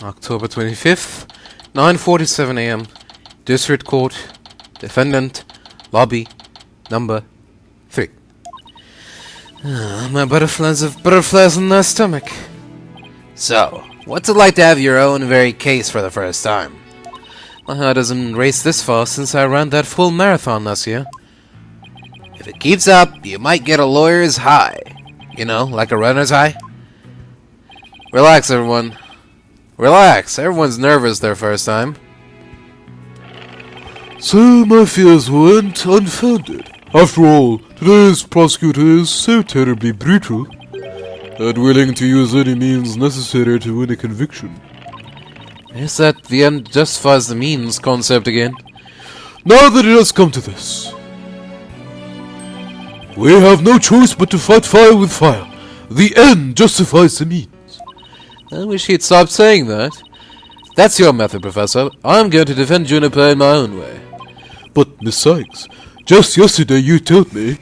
October 25th, 9:47 a.m. District Court, Defendant, Lobby, number 3. My butterflies in my stomach. So, what's it like to have your own very case for the first time? My heart hasn't raced this fast since I ran that full marathon last year. If it keeps up, you might get a lawyer's high. You know, like a runner's high. Relax, everyone. Relax. Everyone's nervous their first time. So my fears weren't unfounded. After all, today's prosecutor is so terribly brutal and willing to use any means necessary to win a conviction. Is that the end justifies the means concept again? Now that it has come to this, we have no choice but to fight fire with fire. The end justifies the means. I wish he'd stop saying that. That's your method, Professor. I'm going to defend Juniper in my own way. But, Miss Sykes, just yesterday you told me,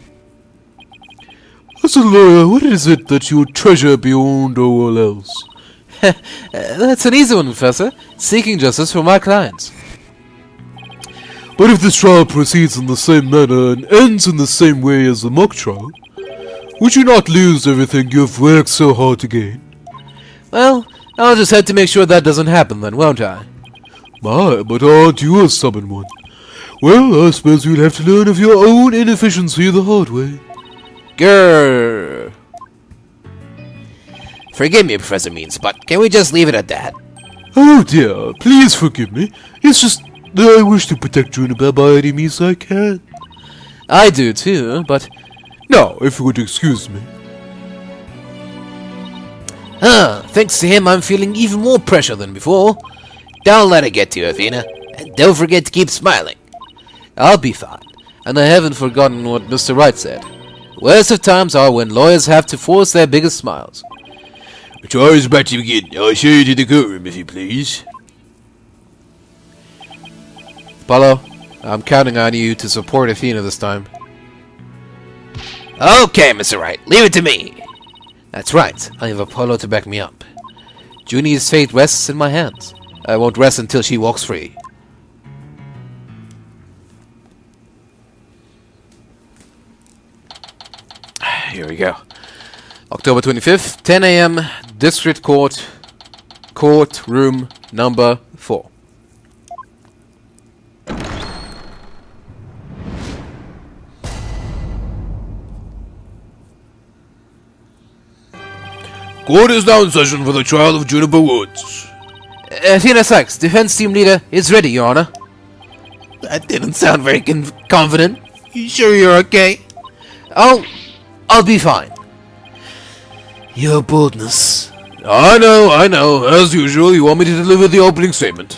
as a lawyer, what is it that you treasure beyond all else? That's an easy one, Professor. Seeking justice for my clients. But if this trial proceeds in the same manner and ends in the same way as the mock trial, would you not lose everything you've worked so hard to gain? Well, I'll just have to make sure that doesn't happen then, won't I? My, but aren't you a stubborn one? Well, I suppose you'll have to learn of your own inefficiency the hard way. Grrr. Forgive me, Professor Means, but can we just leave it at that? Oh dear, please forgive me. It's just that I wish to protect Juniper by any means I can. I do too, but... Now, if you would excuse me. Thanks to him I'm feeling even more pressure than before. Don't let it get to you, Athena. And don't forget to keep smiling. I'll be fine. And I haven't forgotten what Mr. Wright said. Worst of times are when lawyers have to force their biggest smiles. The trial is about to begin. I'll show you to the courtroom, if you please. Apollo, I'm counting on you to support Athena this time. Okay, Mr. Wright, leave it to me. That's right, I have Apollo to back me up. Junie's fate rests in my hands. I won't rest until she walks free. Here we go. October 25th, 10 a.m., District Court, courtroom number 4. Court is now in session for the trial of Juniper Woods. Athena Sykes, defense team leader, is ready, Your Honor. That didn't sound very confident. You sure you're okay? I'll be fine. Your boldness. I know. As usual, you want me to deliver the opening statement.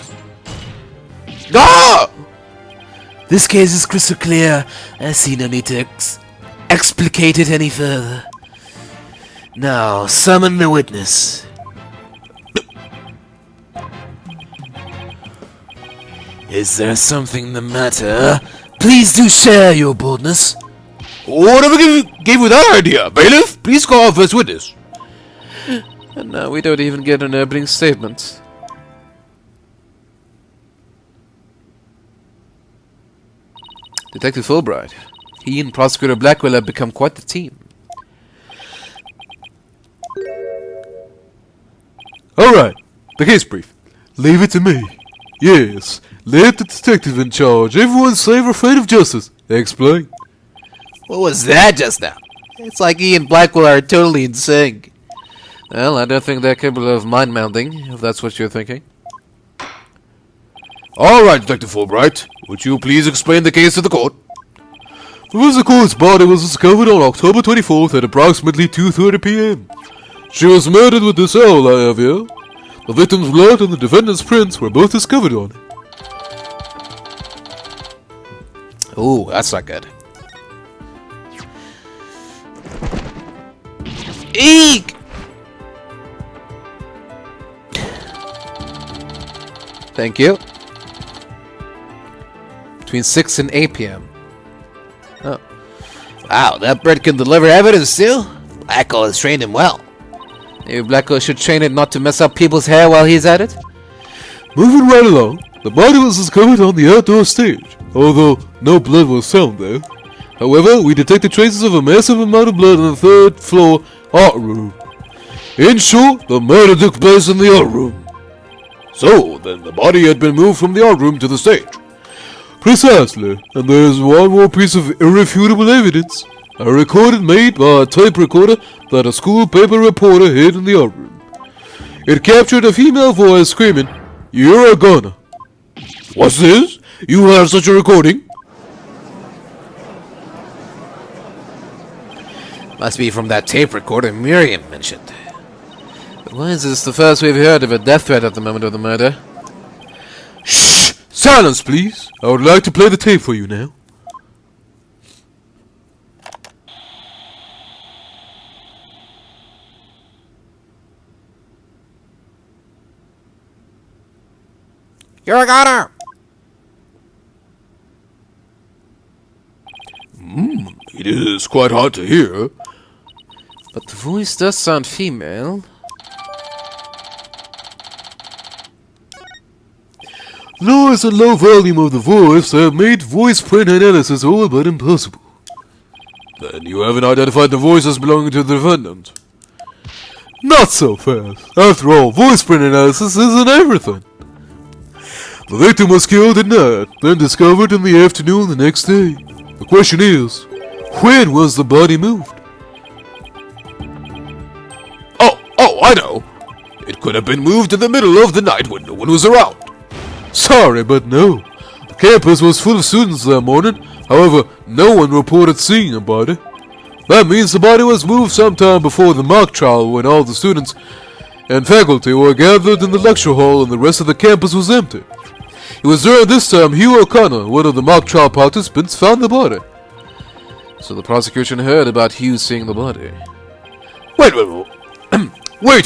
Ah! This case is crystal clear. I see no need to explicate it any further. Now, summon the witness. Is there something the matter? Please do share your boldness. Whatever gave you that idea? Bailiff, please call our first witness. And now we don't even get an opening statement. Detective Fulbright. He and Prosecutor Blackwell have become quite the team. Alright, the case brief. Leave it to me. Yes, let the detective in charge. Everyone's slave or afraid of justice. Explain. What was that just now? It's like he and Blackwell are totally in sync. Well, I don't think they're capable of mind-melding, if that's what you're thinking. Alright, Detective Fulbright. Would you please explain the case to the court? Professor Court's body was discovered on October 24th at approximately 2:30 p.m. She was murdered with this L I have here. The victim's blood and the defendant's prints were both discovered on it. Ooh, that's not good. Eek! Thank you. Between 6 and 8 p.m. Oh. Wow, that bird can deliver evidence too? Blackwell has trained him well. Maybe Blackwell should train it not to mess up people's hair while he's at it? Moving right along, the body was discovered on the outdoor stage, although no blood was found there. However, we detected traces of a massive amount of blood in the third floor art room. In short, the murder took place in the art room. So, then the body had been moved from the art room to the stage. Precisely, and there is one more piece of irrefutable evidence. A recording made by a tape recorder that a school paper reporter hid in the art room. It captured a female voice screaming, "You're a goner." What's this? You have such a recording? Must be from that tape recorder Myriam mentioned. But why is this the first we've heard of a death threat at the moment of the murder? Shh! Silence, please. I would like to play the tape for you now. You're a goner! It is quite hard to hear. But the voice does sound female. Noise and low volume of the voice have made voice print analysis all but impossible. Then you haven't identified the voice as belonging to the defendant. Not so fast. After all, voice print analysis isn't everything. The victim was killed at night, then discovered in the afternoon the next day. The question is, when was the body moved? Oh, I know. It could have been moved in the middle of the night when no one was around. Sorry, but no. The campus was full of students that morning. However, no one reported seeing a body. That means the body was moved sometime before the mock trial when all the students and faculty were gathered in the lecture hall and the rest of the campus was empty. It was during this time Hugh O'Connor, one of the mock trial participants, found the body. So the prosecution heard about Hugh seeing the body. Wait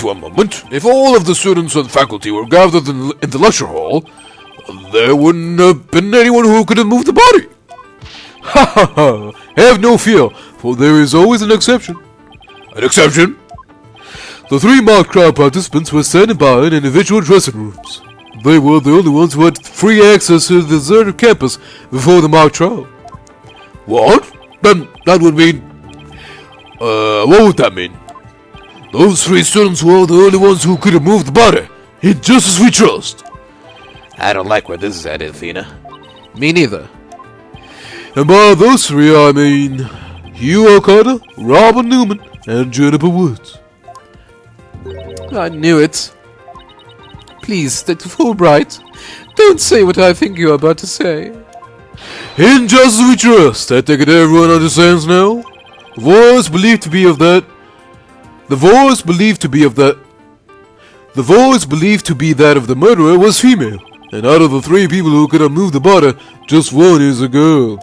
one moment. If all of the students and faculty were gathered in the lecture hall, there wouldn't have been anyone who could have moved the body. Ha ha ha! Have no fear, for there is always an exception. An exception? The 3 mock trial participants were standing by in individual dressing rooms. They were the only ones who had free access to the deserted campus before the mock trial. What? Then that would mean... what would that mean? Those 3 students were the only ones who could have moved the body. In justice we trust. I don't like where this is headed, Athena. Me neither. And by those 3 I mean... Hugh O'Connor, Robin Newman, and Juniper Woods. I knew it. Please, Dr. Fulbright, don't say what I think you're about to say. In justice we trust. I take it everyone understands now. The voice believed to be that of the murderer was female. And out of the 3 people who could have moved the body, just one is a girl.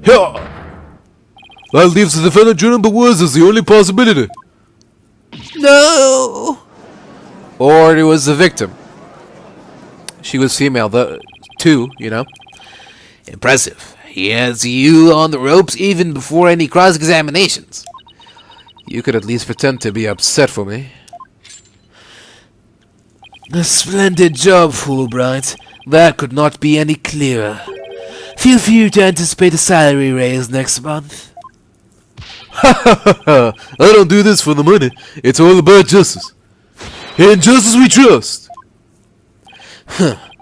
Here! That leaves the defendant Juniper Woods as the only possibility. No! Or it was the victim. She was female, too, you know. Impressive. He has you on the ropes even before any cross-examinations. You could at least pretend to be upset for me. A splendid job, Fulbright. That could not be any clearer. Feel free to anticipate a salary raise next month. Ha ha ha ha! I don't do this for the money. It's all about justice. In justice we trust.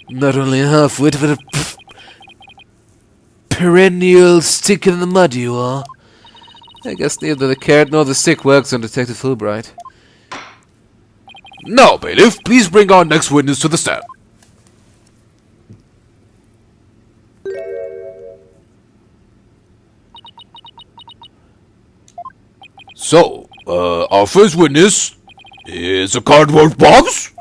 Not only a half-wit, but a perennial stick in the mud you are. I guess neither the carrot nor the stick works on Detective Fulbright. Now, bailiff, please bring our next witness to the stand. So, our first witness is a cardboard box?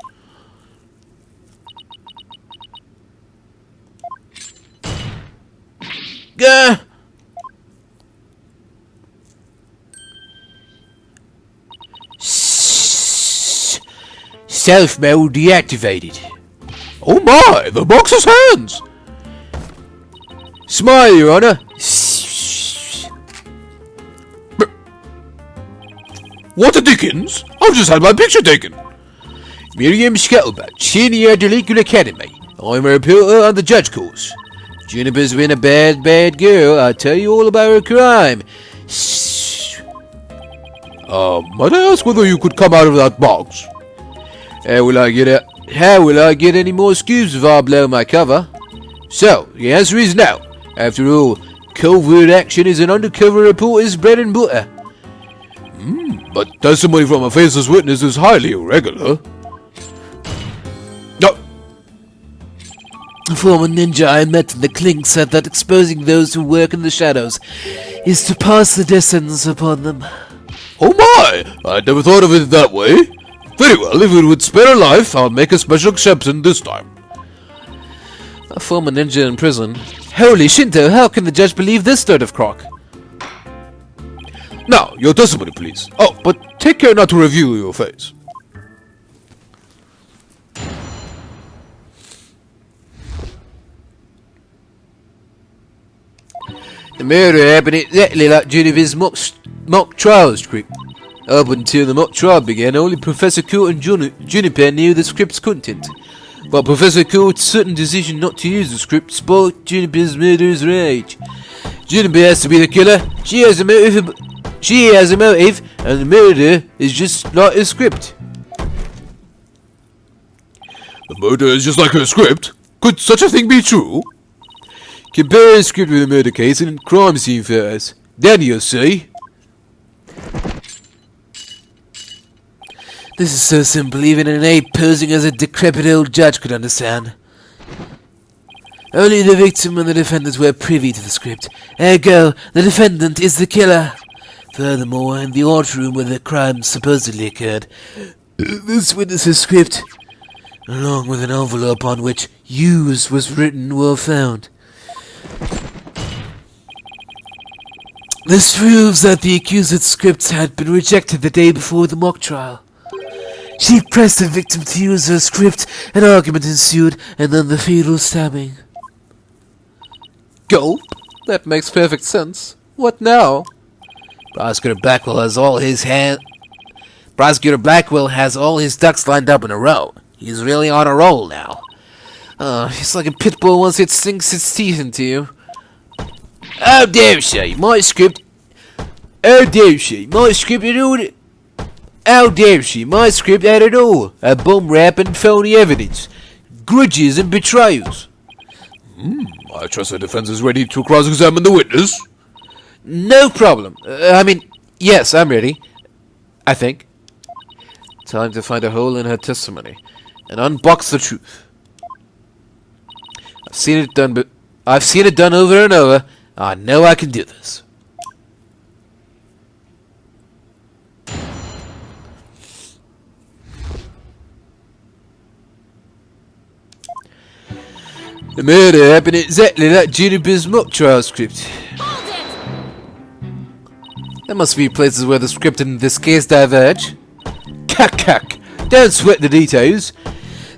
Gah! Self-mode deactivated. Oh my, the box has hands! Smile, Your Honor. What the dickens? I've just had my picture taken. Myriam Scuttlebutt, Senior Delinquent Academy. I'm a reporter on the judge course. Juniper's been a bad girl. I'll tell you all about her crime. Shh. Might I ask whether you could come out of that box? How will I get any more scoops if I blow my cover? So, the answer is no. After all, covert action is an undercover reporter's bread and butter. But testimony from a faceless witness is highly irregular. No. A former ninja I met in the clink said that exposing those who work in the shadows is to pass the distance upon them. Oh my! I never thought of it that way. Very well, if it would spare a life, I'll make a special exception this time. A former ninja in prison. Holy Shinto, how can the judge believe this load of crock? Now, your testimony, please. Oh, but take care not to review your face. The murder happened exactly like Juniper's mock trial script. Up until the mock trial began, only Professor Court and Juniper knew the script's content. But Professor Court's sudden decision not to use the script sparked Juniper's murderous rage. Juniper has to be the killer. She has a motive, and the murder is just like a script. The murder is just like her script? Could such a thing be true? Compare a script with a murder case and crime scene photos. Then you'll see. This is so simple, even an ape posing as a decrepit old judge could understand. Only the victim and the defendant were privy to the script. Ergo, the defendant is the killer. Furthermore, in the art room where the crime supposedly occurred, this witness's script, along with an envelope on which "Use" was written, were found. This proves that the accused's script had been rejected the day before the mock trial. She pressed the victim to use her script, an argument ensued, and then the fatal stabbing. Gulp? That makes perfect sense. What now? Prosecutor Blackwell has all his ducks lined up in a row. He's really on a roll now. He's like a pit bull once it sinks its teeth into you. How dare she? My script had it all. A bum rap and phony evidence. Grudges and betrayals. I trust the defense is ready to cross-examine the witness. No problem. Yes, I'm ready. I think. Time to find a hole in her testimony and unbox the truth. I've seen it done over and over. I know I can do this. The murder happened exactly like Juniper's mock trial script. There must be places where the script and this case diverge. Cack. Don't sweat the details.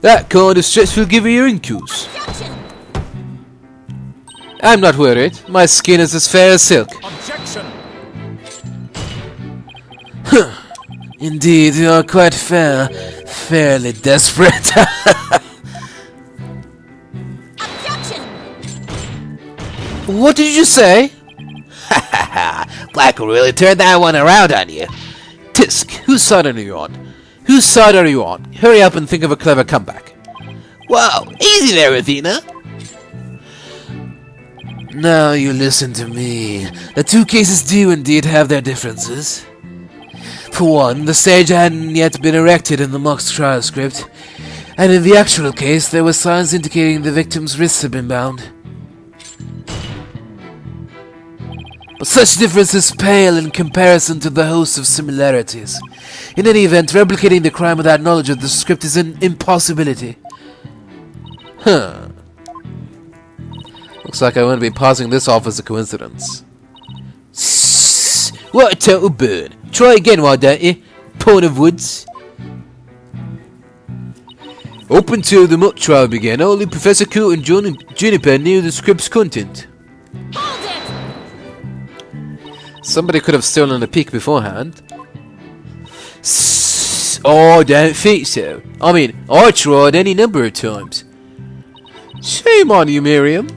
That kind of stretch will give you your incuse. I'm not worried. My skin is as fair as silk. Objection! Indeed, you are quite fair. Fairly desperate. What did you say? Black will really turn that one around on you. Tisk, whose side are you on? Whose side are you on? Hurry up and think of a clever comeback. Whoa, easy there, Athena. Now you listen to me. The two cases do indeed have their differences. For one, the stage hadn't yet been erected in the mock trial script, and in the actual case there were signs indicating the victim's wrists had been bound. But such differences pale in comparison to the host of similarities. In any event, replicating the crime without knowledge of the script is an impossibility. Looks like I won't be passing this off as a coincidence. What a total bird. Try again, why don't you? Pawn of Woods. Up until the mock trial began, only Professor Court and Juniper knew the script's content. Somebody could have stolen a peek beforehand. I don't think so. I mean, I tried any number of times. Shame on you, Myriam.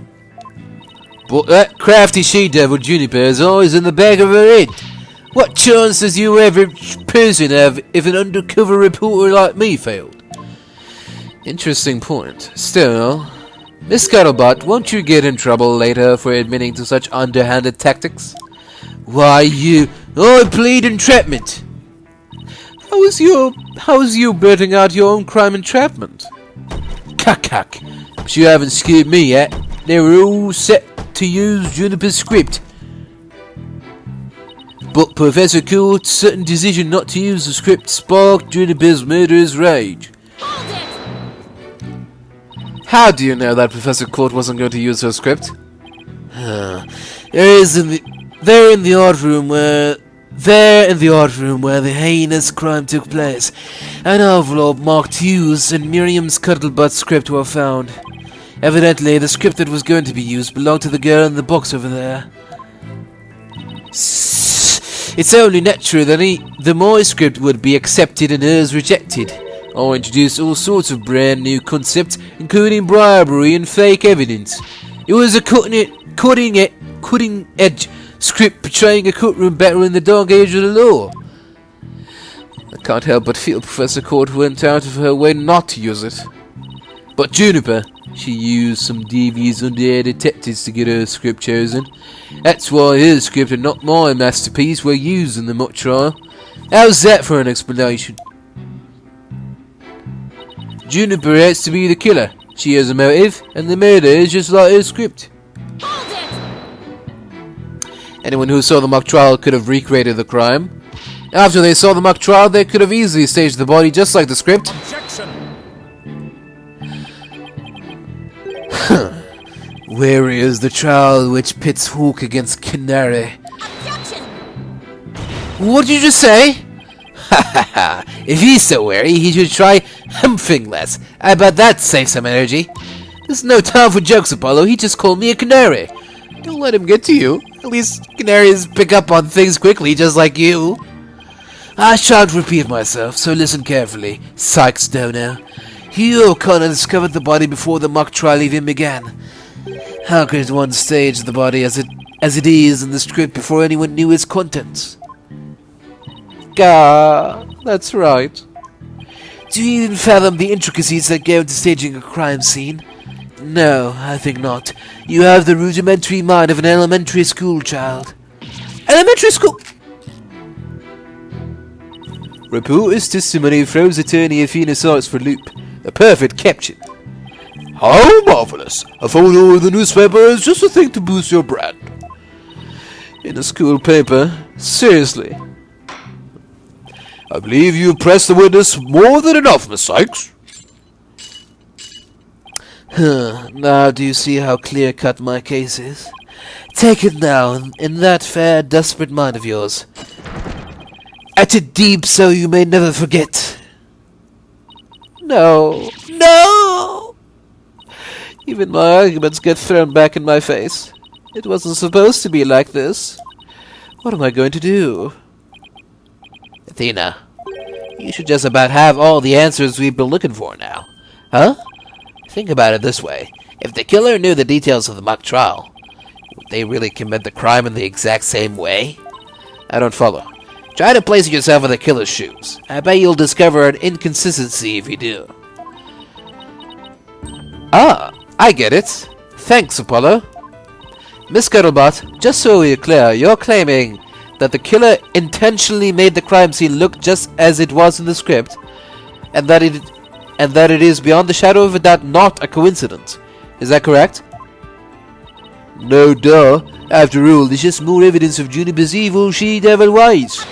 But that crafty she-devil Juniper has eyes in the back of her head. What chance does your average person have if an undercover reporter like me failed? Interesting point. Still, Miss Scuttlebutt, won't you get in trouble later for admitting to such underhanded tactics? Why, I plead entrapment. How is you blurting out your own crime entrapment? Cuck. But you haven't scared me yet. They were all set to use Juniper's script. But Professor Court's sudden decision not to use the script sparked Juniper's murderous rage. How do you know that Professor Court wasn't going to use her script? There in the art room where the heinous crime took place, an envelope marked Hughes and Myriam Scuttlebutt's script were found. Evidently, the script that was going to be used belonged to the girl in the box over there. It's only natural that my script would be accepted and hers rejected. I introduced all sorts of brand new concepts, including bribery and fake evidence. It was a cutting-edge script portraying a courtroom battle in the dark age of the law. I can't help but feel Professor Court went out of her way not to use it. But Juniper, she used some devious underair detectives to get her script chosen. That's why her script and not my masterpiece were used in the mock trial. How's that for an explanation? Juniper has to be the killer. She has a motive, and the murder is just like her script. Anyone who saw the mock trial could have recreated the crime. After they saw the mock trial, they could have easily staged the body just like the script. Objection! Where is the trial which pits Hawk against Canary? Objection! What did you just say? If he's so wary, he should try humping less. I bet that saves some energy. There's no time for jokes, Apollo. He just called me a canary. Don't let him get to you. At least canaries pick up on things quickly, just like you. I shan't repeat myself, so listen carefully. Sykes Dono. Hugh O'Connor discovered the body before the mock trial even began. How could one stage the body as it is in the script before anyone knew its contents? Gah, that's right. Do you even fathom the intricacies that go into staging a crime scene? No, I think not. You have the rudimentary mind of an elementary school child. Elementary school? Reporter's testimony throws attorney Athena Sykes for loop. A perfect caption. How marvelous! A photo in the newspaper is just a thing to boost your brand. In a school paper? Seriously? I believe you pressed the witness more than enough, Miss Sykes. Now do you see how clear-cut my case is? Take it now, in that fair, desperate mind of yours. Etch it deep so you may never forget. No. No! Even my arguments get thrown back in my face. It wasn't supposed to be like this. What am I going to do? Athena, you should just about have all the answers we've been looking for now. Huh? Think about it this way. If the killer knew the details of the mock trial, would they really commit the crime in the exact same way? I don't follow. Try to place yourself in the killer's shoes. I bet you'll discover an inconsistency if you do. Ah, I get it. Thanks, Apollo. Miss Scuttlebutt, just so we're clear, you're claiming that the killer intentionally made the crime scene look just as it was in the script, and that it is beyond the shadow of a doubt not a coincidence. Is that correct? No duh. After all, there's just more evidence of Juniper's evil she-devil ways.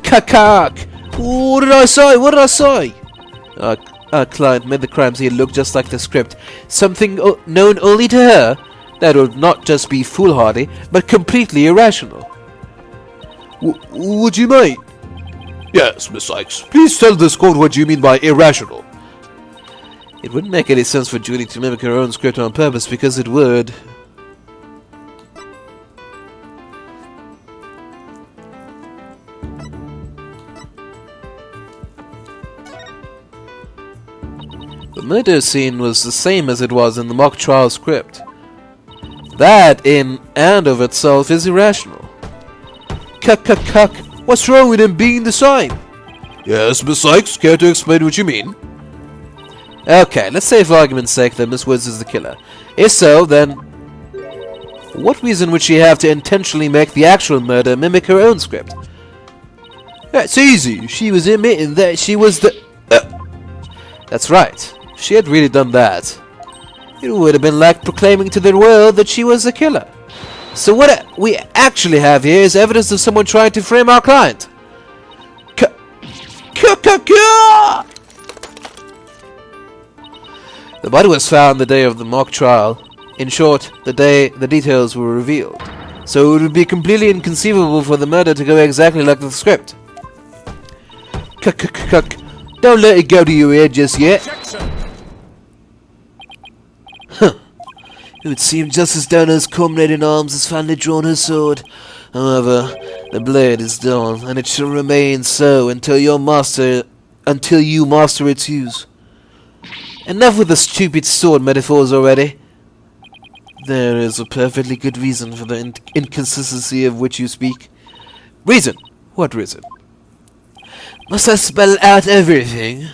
Cacac! What did I say? What did I say? Our client made the crime scene look just like the script. Something known only to her that would not just be foolhardy, but completely irrational. What do you mean? Yes, Miss Sykes. Please tell this court what you mean by irrational. It wouldn't make any sense for Julie to mimic her own script on purpose, because it would. The murder scene was the same as it was in the mock trial script. That, in and of itself, is irrational. Cuck. What's wrong with him being the same? Yes, Miss Sykes, care to explain what you mean? Okay, let's say for argument's sake that Miss Woods is the killer. If so, then what reason would she have to intentionally make the actual murder mimic her own script? That's easy. She was admitting that she was the... That's right. If she had really done that, it would have been like proclaiming to the world that she was the killer. So what we actually have here is evidence of someone trying to frame our client. The body was found the day of the mock trial. In short, the day the details were revealed. So it would be completely inconceivable for the murder to go exactly like the script. Don't let it go to your head just yet. Huh. It would seem Justice Donner's culminating arms has finally drawn her sword. However, the blade is dull, and it shall remain so until you master its use. Enough with the stupid sword metaphors already. There is a perfectly good reason for the inconsistency of which you speak. Reason? What reason? Must I spell out everything?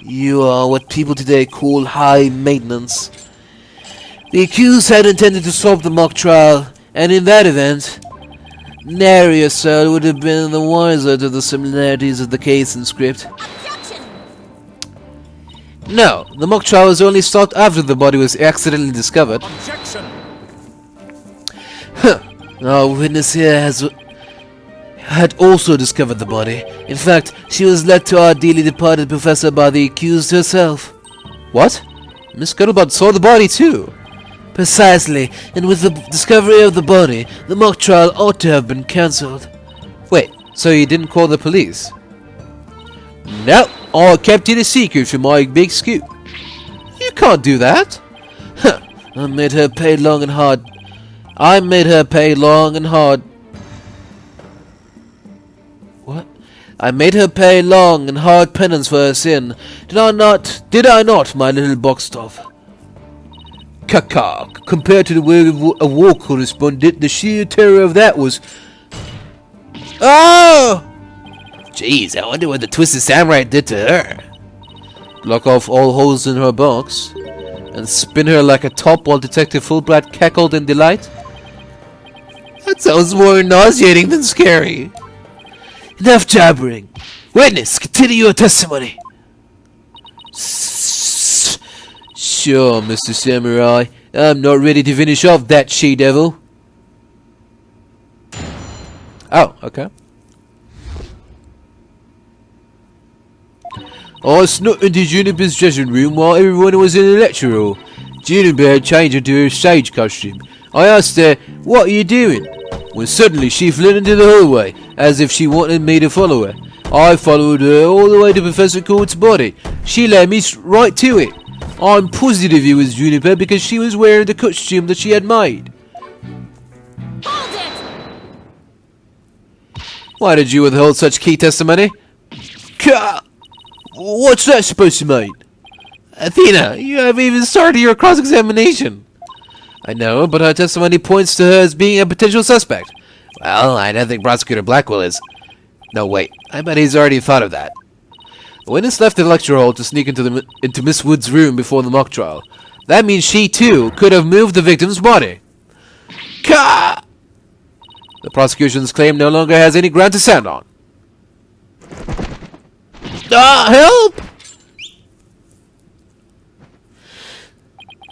You are what people today call high maintenance. The accused had intended to solve the mock trial, and in that event, nary a soul would have been the wiser to the similarities of the case and script. No, the mock trial was only stopped after the body was accidentally discovered. Objection! Our witness here had also discovered the body. In fact, she was led to our dearly departed professor by the accused herself. What? Miss Scuttlebutt saw the body too? Precisely, and with the discovery of the body, the mock trial ought to have been cancelled. Wait, so you didn't call the police? No, I kept it a secret for my big scoop. You can't do that. I made her pay long and hard. What? I made her pay long and hard penance for her sin. Did I not, my little box stuff? Caca. Compared to the word of a war correspondent, the sheer terror of that was... Oh! Jeez, I wonder what the Twisted Samurai did to her. Block off all holes in her box and spin her like a top while Detective Fulbright cackled in delight? That sounds more nauseating than scary. Enough jabbering. Witness, continue your testimony. Sure, Mr. Samurai. I'm not ready to finish off that she-devil. Oh, okay. I snuck into Juniper's dressing room while everyone was in the lecture hall. Juniper had changed into her stage costume. I asked her, "What are you doing?" When suddenly she fled into the hallway, as if she wanted me to follow her. I followed her all the way to Professor Court's body. She led me right to it. I'm positive it was Juniper because she was wearing the costume that she had made. Hold it! Why did you withhold such key testimony? What's that supposed to mean? Athena, you haven't even started your cross-examination. I know, but her testimony points to her as being a potential suspect. Well, I don't think Prosecutor Blackwell is. No, wait. I bet he's already thought of that. The witness left the lecture hall to sneak into Miss Wood's room before the mock trial. That means she, too, could have moved the victim's body. The prosecution's claim no longer has any ground to stand on. Help!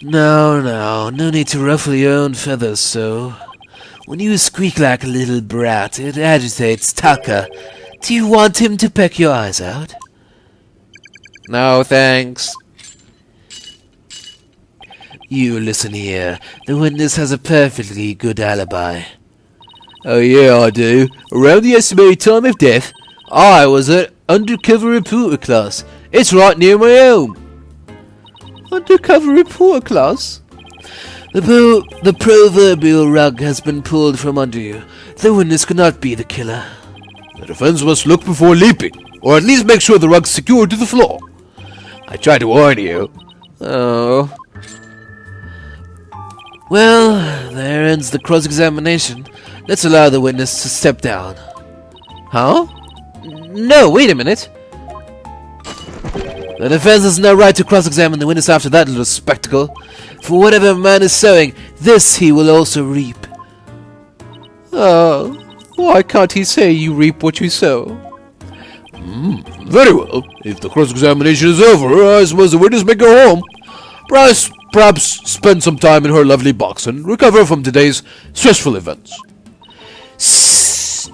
No need to ruffle your own feathers so. When you squeak like a little brat, it agitates Tucker. Do you want him to peck your eyes out? No, thanks. You listen here. The witness has a perfectly good alibi. Oh yeah, I do. Around the estimated time of death, I was at undercover reporter class. It's right near my home. Undercover reporter class? The proverbial rug has been pulled from under you. The witness could not be the killer. The defense must look before leaping, or at least make sure the rug's secured to the floor. I tried to warn you. Oh. Well, there ends the cross-examination. Let's allow the witness to step down. Huh? No, wait a minute. The defense has no right to cross-examine the witness after that little spectacle. For whatever man is sowing, this he will also reap. Oh, why can't he say you reap what you sow? Very well. If the cross-examination is over, I suppose the witness may go home. Perhaps spend some time in her lovely box and recover from today's stressful events.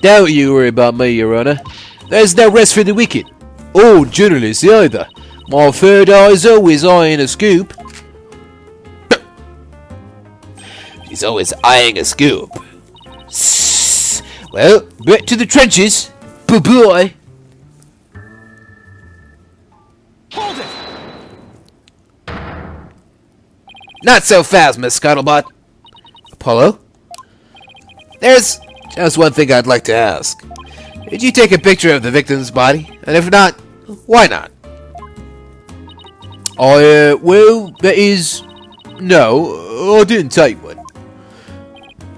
Don't you worry about me, Your Honor. There's no rest for the wicked. Or journalists either. My third eye is always eyeing a scoop. He's always eyeing a scoop. Well, back to the trenches. Bye-bye. Hold it! Not so fast, Miss Scuttlebutt. Apollo? There's just one thing I'd like to ask. Did you take a picture of the victim's body? And if not, why not? Well, that is... No, I didn't take one.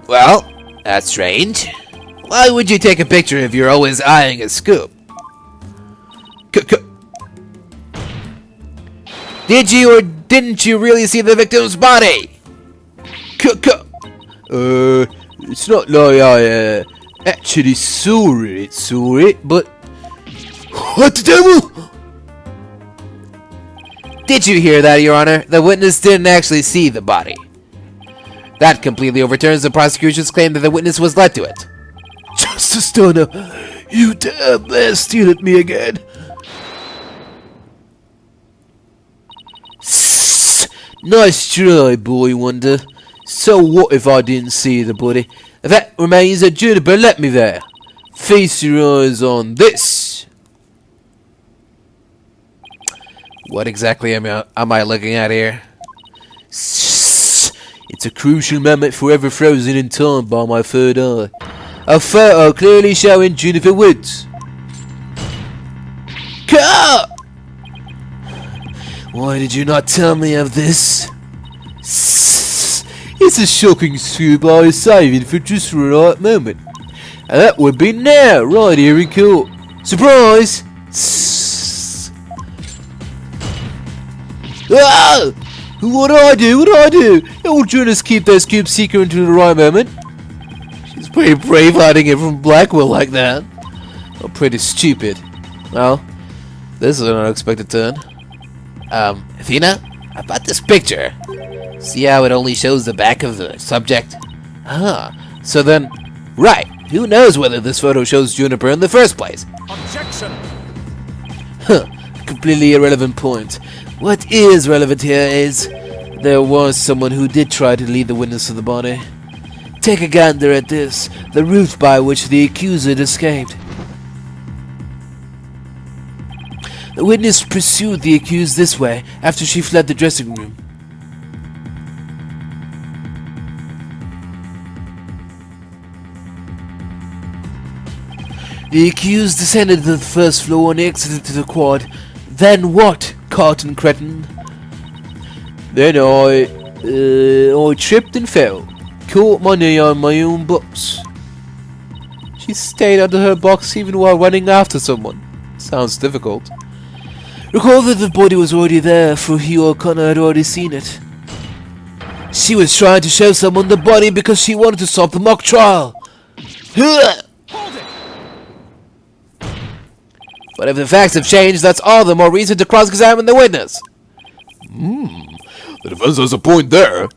Well, that's strange. Why would you take a picture if you're always eyeing a scoop? Did you or didn't you really see the victim's body? It's not like I, actually saw it, but... What the devil? Did you hear that, Your Honor? The witness didn't actually see the body. That completely overturns the prosecution's claim that the witness was led to it. Justice Turner, you dare steal at me again. Nice try, boy wonder. So what if I didn't see the body? That remains a juniper, let me there. Feast your eyes on this. What exactly am I looking at here? It's a crucial moment forever frozen in time by my third eye. A photo clearly showing Juniper Woods. Cut! Why did you not tell me of this? It's a shocking scoop I was saving for just the right moment. And that would be now, right here in court. Surprise! Ah! What do I do? All journalists keep their scoop secret until the right moment. She's pretty brave hiding it from Blackwell like that. Oh, pretty stupid. Well, this is an unexpected turn. Athena, about this picture. See how it only shows the back of the subject? So then, right, who knows whether this photo shows Juniper in the first place? Objection! Completely irrelevant point. What is relevant here is there was someone who did try to lead the witness to the body. Take a gander at this, the route by which the accused escaped. The witness pursued the accused this way after she fled the dressing room. The accused descended to the first floor and exited to the quad. Then what, Carton Cretin? Then I tripped and fell. Caught my knee on my own box. She stayed under her box even while running after someone. Sounds difficult. Recall that the body was already there, for he or Connor had already seen it. She was trying to show someone the body because she wanted to stop the mock trial. But if the facts have changed, that's all the more reason to cross-examine the witness. The defense has a point there.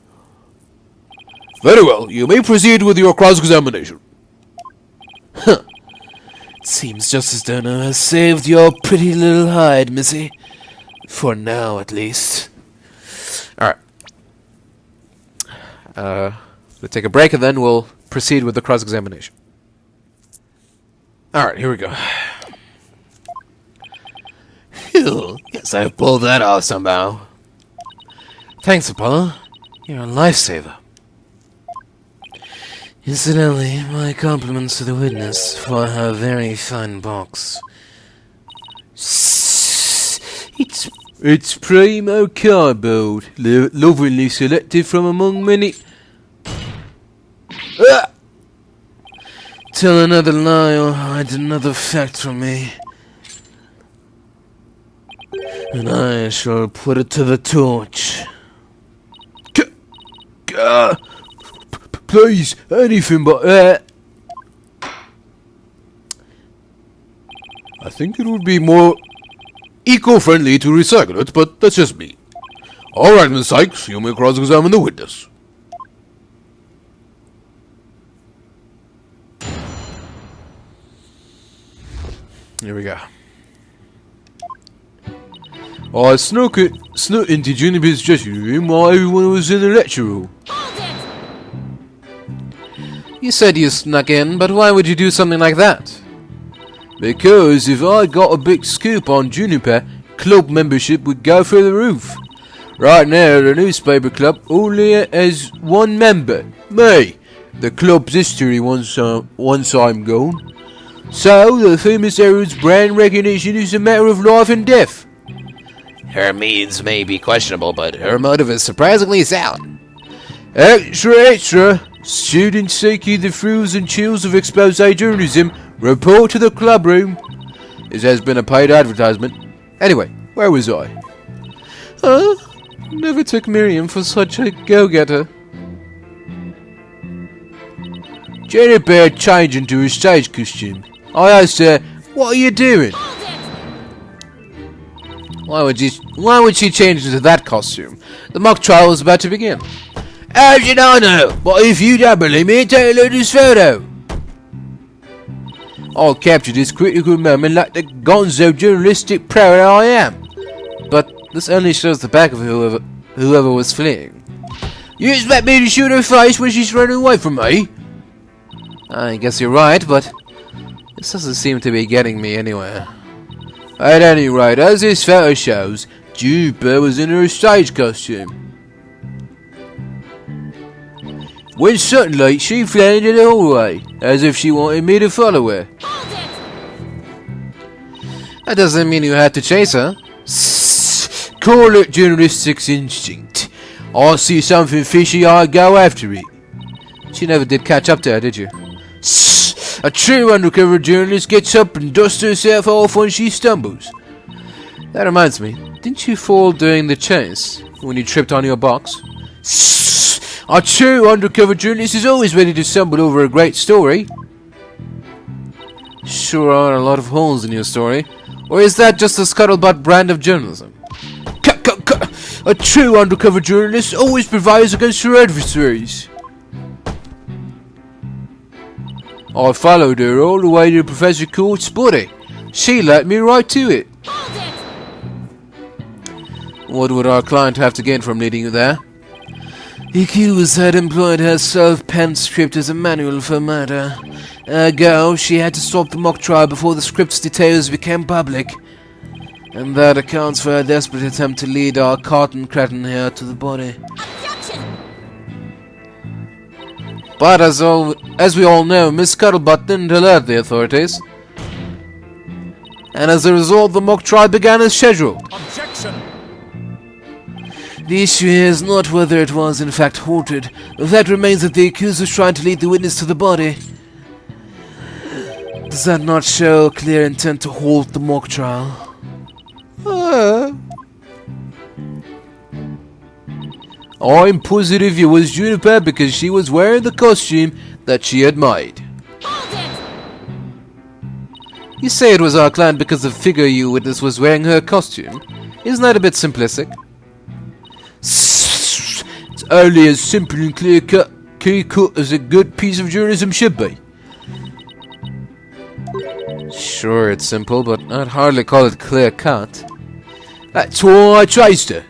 Very well, you may proceed with your cross-examination. Seems Justice Turner has saved your pretty little hide, missy. For now, at least. Alright. We'll take a break and then we'll proceed with the cross-examination. Alright, here we go. Phew, guess I pulled that off somehow. Thanks, Apollo. You're a lifesaver. Incidentally, my compliments to the witness for her very fine box. It's It's primo cardboard, lovingly selected from among many... Ah! Tell another lie or hide another fact from me, and I shall put it to the torch. Please, anything but that. I think it would be more eco-friendly to recycle it, but that's just me. Alright, Miss Sykes, you may cross-examine the witness. Here we go. I snuck into Juniper's dressing room while everyone was in the lecture room. You said you snuck in, but why would you do something like that? Because if I got a big scoop on Juniper, club membership would go through the roof. Right now, the newspaper club only has one member, me. The club's history once I'm gone. So, the famous hero's brand recognition is a matter of life and death. Her means may be questionable, but her motive is surprisingly sound. Extra, extra! Students seeking the thrills and chills of expose journalism, report to the club room. This has been a paid advertisement. Anyway, where was I? Never took Myriam for such a go-getter. Juniper changed into her stage costume. I asked her, "What are you doing?" Why would she change into that costume? The mock trial was about to begin. How should I know? But if you don't believe me, take a look at this photo. I'll capture this critical moment like the gonzo journalistic pro I am. But this only shows the back of whoever was fleeing. You expect me to shoot her face when she's running away from me? I guess you're right, but this doesn't seem to be getting me anywhere. At any rate, as this photo shows, Juniper was in her stage costume. When suddenly she fled into the hallway, as if she wanted me to follow her. That doesn't mean you had to chase her. Call it journalistic instinct. I see something fishy, I go after it. She never did catch up to her, did you? A true undercover journalist gets up and dusts herself off when she stumbles. That reminds me, didn't you fall during the chase when you tripped on your box? A true undercover journalist is always ready to stumble over a great story. Sure are a lot of holes in your story. Or is that just a scuttlebutt brand of journalism? A true undercover journalist always provides against her adversaries. I followed her all the way to Professor Court's body. She led me right to it. What would our client have to gain from leading you there? The accused had employed her self-penned script as a manual for murder. Ergo, she had to stop the mock trial before the script's details became public. And that accounts for her desperate attempt to lead our cotton cretin here to the body. But as we all know, Miss Scuttlebutt didn't alert the authorities. And as a result, the mock trial began as scheduled. Objection! The issue here is not whether it was in fact halted. The fact remains that the accused was trying to lead the witness to the body. Does that not show a clear intent to halt the mock trial? I'm positive it was Juniper because she was wearing the costume that she had made. You say it was our client because the figure you witnessed was wearing her costume. Isn't that a bit simplistic? It's only as simple and clear-cut as a good piece of journalism should be. Sure, it's simple, but I'd hardly call it clear-cut. That's why I traced her.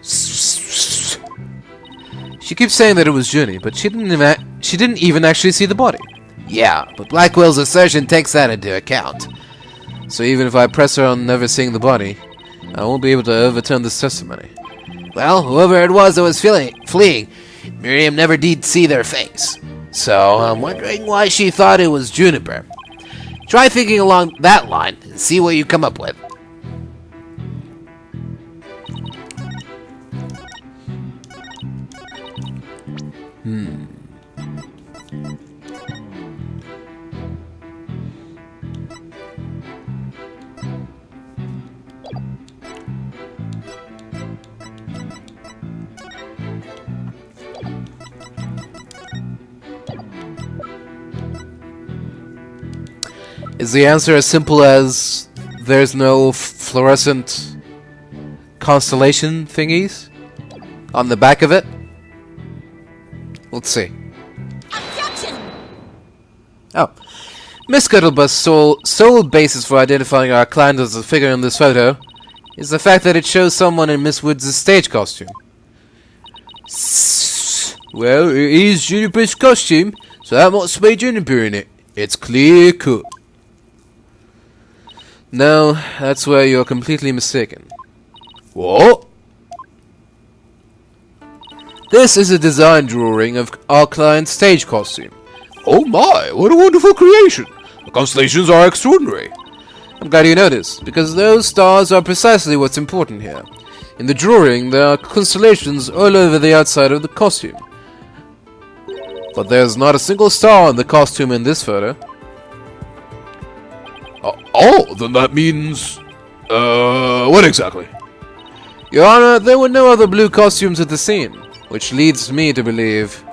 She keeps saying that it was Junie, but she didn't even actually see the body. Yeah, but Blackwell's assertion takes that into account. So even if I press her on never seeing the body, I won't be able to overturn this testimony. Well, whoever it was that was fleeing, Myriam never did see their face. So I'm wondering why she thought it was Juniper. Try thinking along that line and see what you come up with. Is the answer as simple as there's no fluorescent constellation thingies on the back of it? Let's see. Objection! Oh. Miss Scuttlebutt's sole basis for identifying our client as the figure in this photo is the fact that it shows someone in Miss Woods' stage costume. Well, it is Juniper's costume, so that must be Juniper in it. It's clear cut. No, that's where you're completely mistaken. What? This is a design drawing of our client's stage costume. Oh my, what a wonderful creation! The constellations are extraordinary. I'm glad you noticed, because those stars are precisely what's important here. In the drawing, there are constellations all over the outside of the costume. But there's not a single star in the costume in this photo. Oh, then that means... what exactly? Your Honor, there were no other blue costumes at the scene, which leads me to believe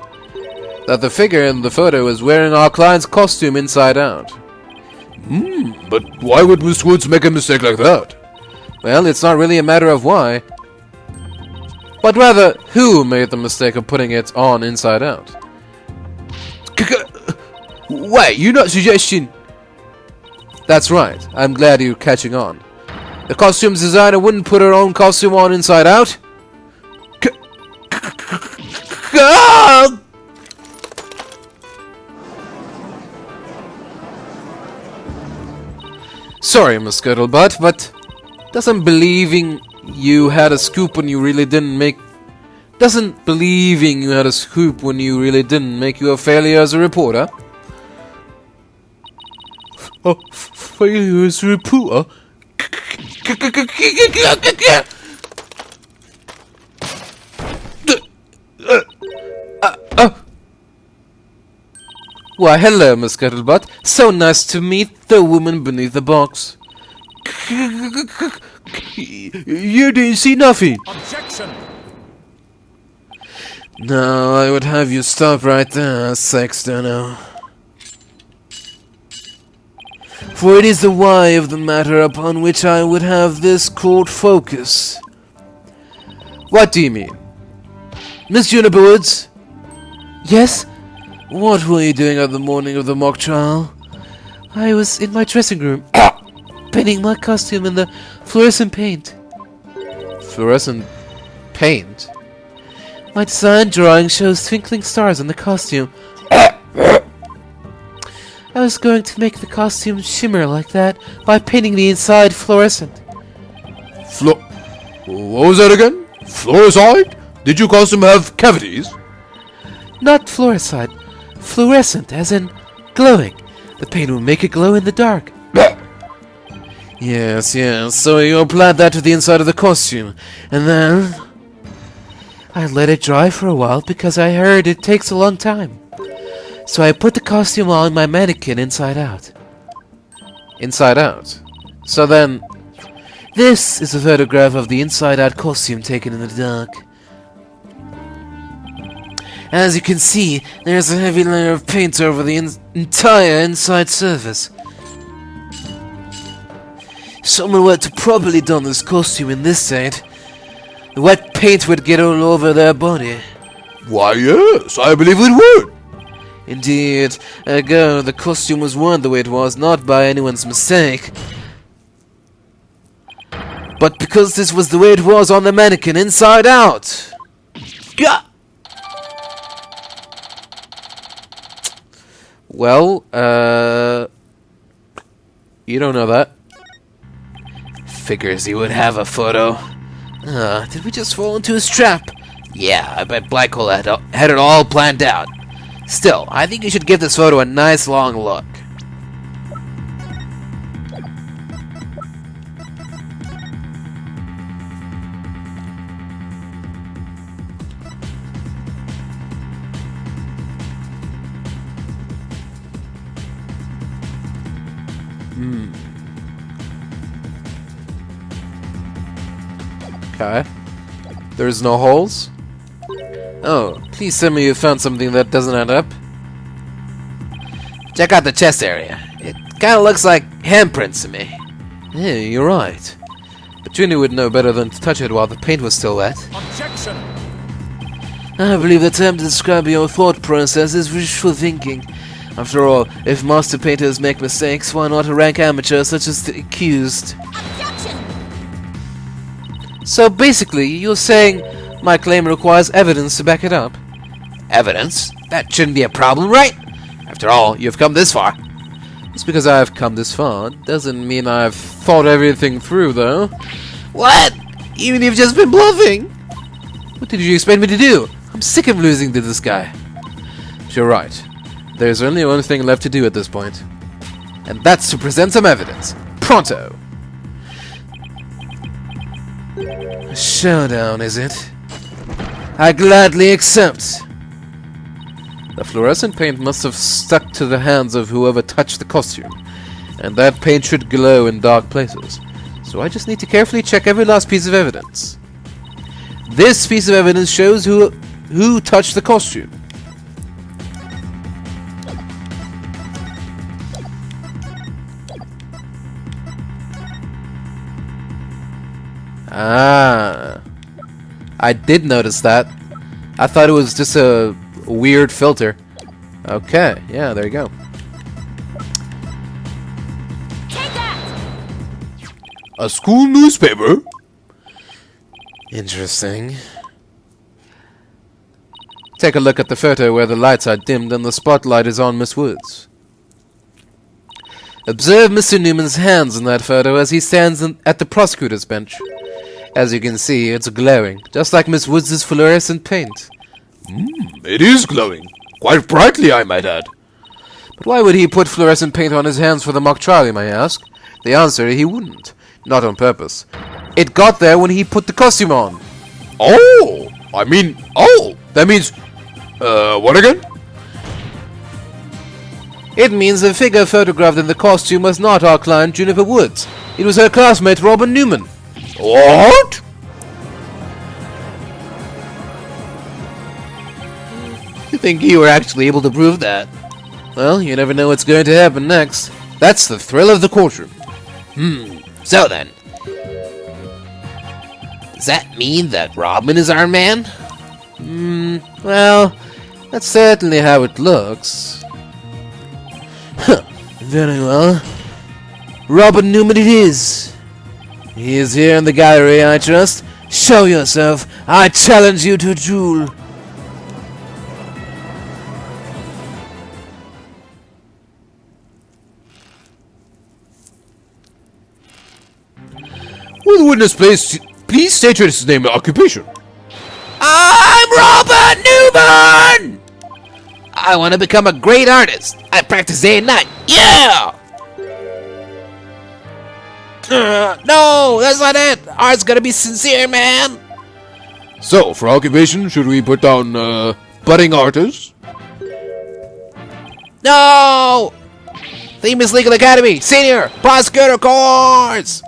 that the figure in the photo is wearing our client's costume inside out. But why would Miss Woods make a mistake like that? Well, it's not really a matter of why, but rather who made the mistake of putting it on inside out. Wait, you're not suggesting... That's right. I'm glad you're catching on. The costumes designer wouldn't put her own costume on inside out. Sorry, Miss Scuttlebutt, but doesn't believing you had a scoop when you really didn't make... Doesn't believing you had a scoop when you really didn't make you a failure as a reporter? Failure as a reporter? Why, hello, Miss Scuttlebutt. So nice to meet the woman beneath the box. You didn't see nothing. Objection! No, I would have you stop right there, Sextono. For it is the why of the matter upon which I would have this court focus. What do you mean? Miss Juniper Woods? Yes? What were you doing on the morning of the mock trial? I was in my dressing room, painting my costume in the fluorescent paint. Fluorescent paint? My design drawing shows twinkling stars on the costume. I was going to make the costume shimmer like that by painting the inside fluorescent. What was that again? Fluorescent? Did your costume have cavities? Not fluorescent. Fluorescent, as in glowing. The paint will make it glow in the dark. Yes, so you applied that to the inside of the costume. And then... I let it dry for a while because I heard it takes a long time. So I put the costume on my mannequin inside out. Inside out? So then... This is a photograph of the inside out costume taken in the dark. As you can see, there's a heavy layer of paint over the entire inside surface. If someone were to properly don this costume in this state, the wet paint would get all over their body. Why, yes, I believe it would. Indeed, ergo, the costume was worn the way it was, not by anyone's mistake, but because this was the way it was on the mannequin inside out. Gah! Well, you don't know that. Figures he would have a photo. Did we just fall into his trap? Yeah, I bet Black Hole had it all planned out. Still, I think you should give this photo a nice long look. Okay. There's no holes? Oh, please tell me you found something that doesn't add up. Check out the chest area. It Kinda looks like handprints to me. Yeah, you're right. But Junior would know better than to touch it while the paint was still wet. Objection! I believe the term to describe your thought process is wishful thinking. After all, if master painters make mistakes, why not rank amateurs such as the accused? Objection! So basically, you're saying my claim requires evidence to back it up? Evidence? That shouldn't be a problem, right? After all, you've come this far. Just because I've come this far doesn't mean I've thought everything through, though. What? Even if you've just been bluffing? What did you expect me to do? I'm sick of losing to this guy. But you're right. There's only one thing left to do at this point. And that's to present some evidence. Pronto! A showdown, is it? I gladly accept. The fluorescent paint must have stuck to the hands of whoever touched the costume, and that paint should glow in dark places. So I just need to carefully check every last piece of evidence. This piece of evidence shows who touched the costume. Ah, I did notice that. I thought it was just a weird filter. Okay, yeah, there you go. Take that! A school newspaper? Interesting. Take a look at the photo where the lights are dimmed and the spotlight is on Miss Woods. Observe Mr. Newman's hands in that photo as he stands at the prosecutor's bench. As you can see, it's glowing, just like Miss Woods' fluorescent paint. It is glowing. Quite brightly, I might add. But why would he put fluorescent paint on his hands for the mock trial, you may ask? The answer, he wouldn't. Not on purpose. It got there when he put the costume on. Oh! That means... what again? It means the figure photographed in the costume was not our client Juniper Woods. It was her classmate Robin Newman. What? You think you were actually able to prove that? Well, you never know what's going to happen next. That's the thrill of the courtroom. So then, does that mean that Robin is our man? Well, that's certainly how it looks. Very well. Robin Newman it is. He is here in the gallery, I trust. Show yourself. I challenge you to a duel. Will the witness please state your name and occupation? I'm Robin Newman! I want to become a great artist. I practice day and night. Yeah! No, that's not it. Art's gotta be sincere, man. So, for occupation, should we put down, budding artist? No! Themis Legal Academy, Senior, Prosecutor Course!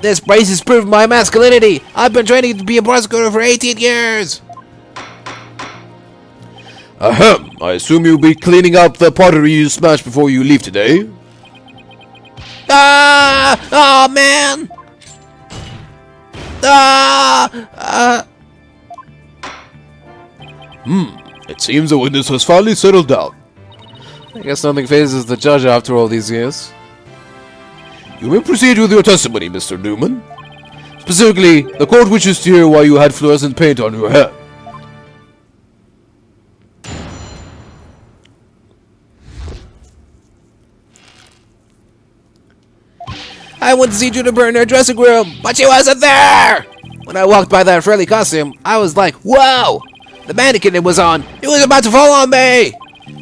This brace has proved my masculinity. I've been training to be a prosecutor for 18 years. Ahem, I assume you'll be cleaning up the pottery you smashed before you leave today? Ah! Oh, man! Ah! It seems the witness has finally settled down. I guess nothing phases the judge after all these years. You may proceed with your testimony, Mr. Newman. Specifically, the court wishes to hear why you had fluorescent paint on your hair. I went to see Juniper in her dressing room, but she wasn't there! When I walked by that frilly costume, I was like, whoa! The mannequin it was on, it was about to fall on me!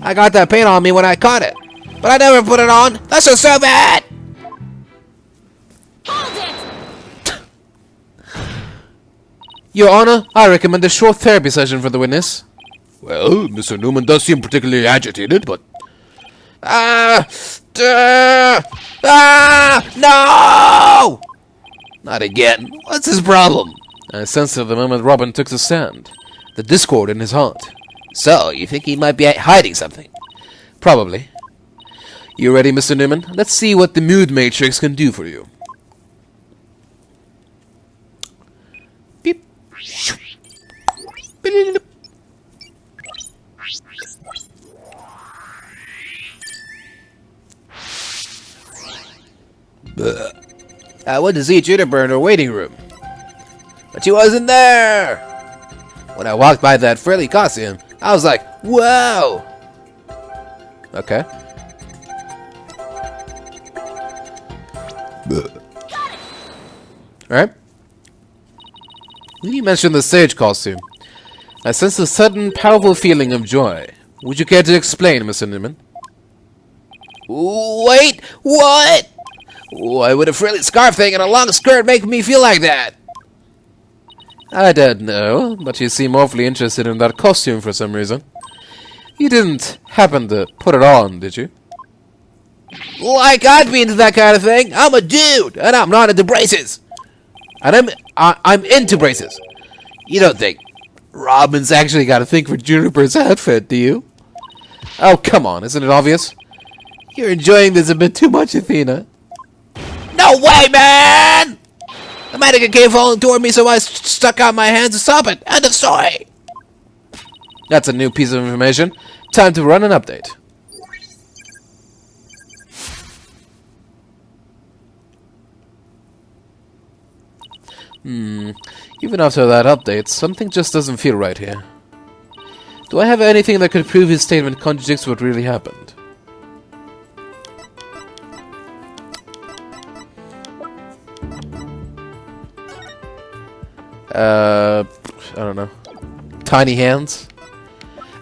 I got that paint on me when I caught it, but I never put it on. That's just so bad! Hold it! Your Honor, I recommend a short therapy session for the witness. Well, Mr. Newman does seem particularly agitated, but... No! Not again. What's his problem? I sensed it the moment Robin took the stand. The discord in his heart. So, you think he might be hiding something? Probably. You ready, Mr. Newman? Let's see what the mood matrix can do for you. Beep. Beep. I went to see Juniper in her waiting room, but she wasn't there. When I walked by that frilly costume, I was like, whoa! Okay. Alright. When you mentioned the stage costume, I sensed a sudden, powerful feeling of joy. Would you care to explain, Mr. Newman? Wait, what? Why would a frilly scarf thing and a long skirt make me feel like that? I don't know, but you seem awfully interested in that costume for some reason. You didn't happen to put it on, did you? Like I'd be into that kind of thing. I'm a dude, and I'm not into braces. And I'm into braces. You don't think Robin's actually got a thing for Juniper's outfit, do you? Oh, come on, isn't it obvious? You're enjoying this a bit too much, Athena. No way, man! The mannequin came falling toward me, so I stuck out my hands to stop it. End of story. That's a new piece of information. Time to run an update. Even after that update, something just doesn't feel right here. Do I have anything that could prove his statement contradicts what really happened? I don't know. Tiny hands?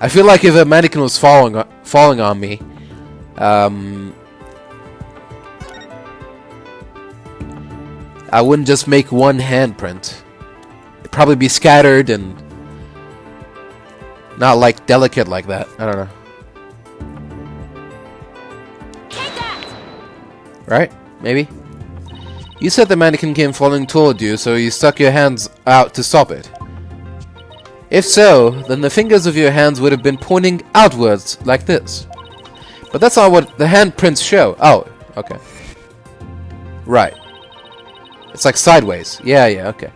I feel like if a mannequin was falling on me, I wouldn't just make one handprint. It'd probably be scattered and not like delicate like that. I don't know. Take that! Right? Maybe? You said the mannequin came falling toward you, so you stuck your hands out to stop it. If so, then the fingers of your hands would have been pointing outwards like this. But that's not what the handprints show. Oh, okay. Right. It's like sideways. Yeah, okay.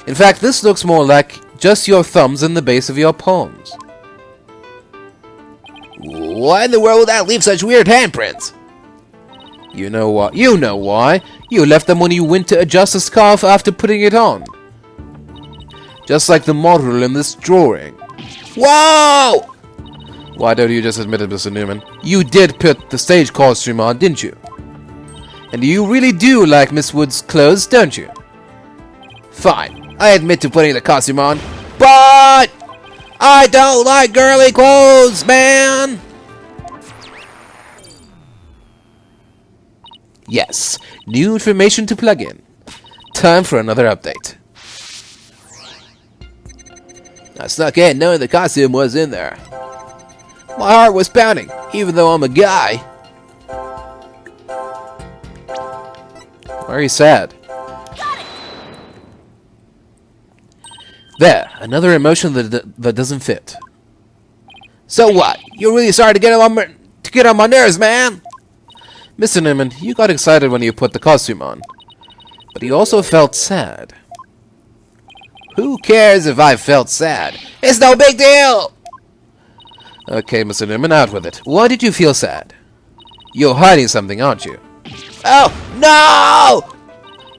In fact, this looks more like just your thumbs and the base of your palms. Why in the world would that leave such weird handprints? You know what? You know why. You left them when you went to adjust the scarf after putting it on. Just like the model in this drawing. Whoa! Why don't you just admit it, Mr. Newman? You did put the stage costume on, didn't you? And you really do like Miss Wood's clothes, don't you? Fine. I admit to putting the costume on. But I don't like girly clothes, man! Yes, new information to plug in. Time for another update. I snuck in knowing the costume was in there. My heart was pounding, even though I'm a guy. Why are you sad? There, another emotion that doesn't fit. So what? You're really sorry to get on my nerves, man! Mr. Newman, you got excited when you put the costume on. But you also felt sad. Who cares if I felt sad? It's no big deal! Okay, Mr. Newman, out with it. Why did you feel sad? You're hiding something, aren't you? Oh, no!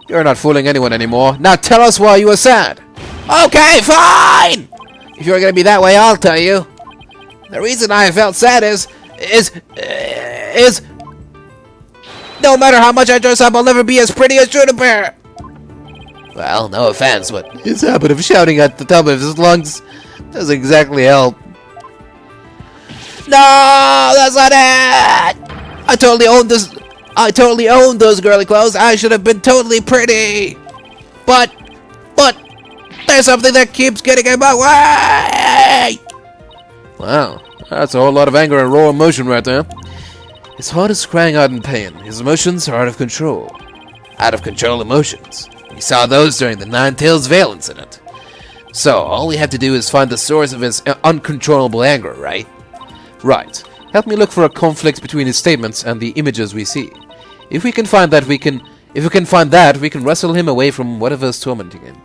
You're not fooling anyone anymore. Now tell us why you were sad. Okay, fine! If you're gonna be that way, I'll tell you. The reason I felt sad is no matter how much I dress up, I'll never be as pretty as Juniper. Well, no offense, but his habit of shouting at the top of his lungs doesn't exactly help. No, that's not it! I totally owned those girly clothes. I should have been totally pretty. But there's something that keeps getting in my way! Wow, that's a whole lot of anger and raw emotion right there. His heart is crying out in pain. His emotions are out of control. Out of control emotions. We saw those during the Nine Tails Veil incident. So, all we have to do is find the source of his uncontrollable anger, right? Right. Help me look for a conflict between his statements and the images we see. If we can find that, we can wrestle him away from whatever's tormenting him.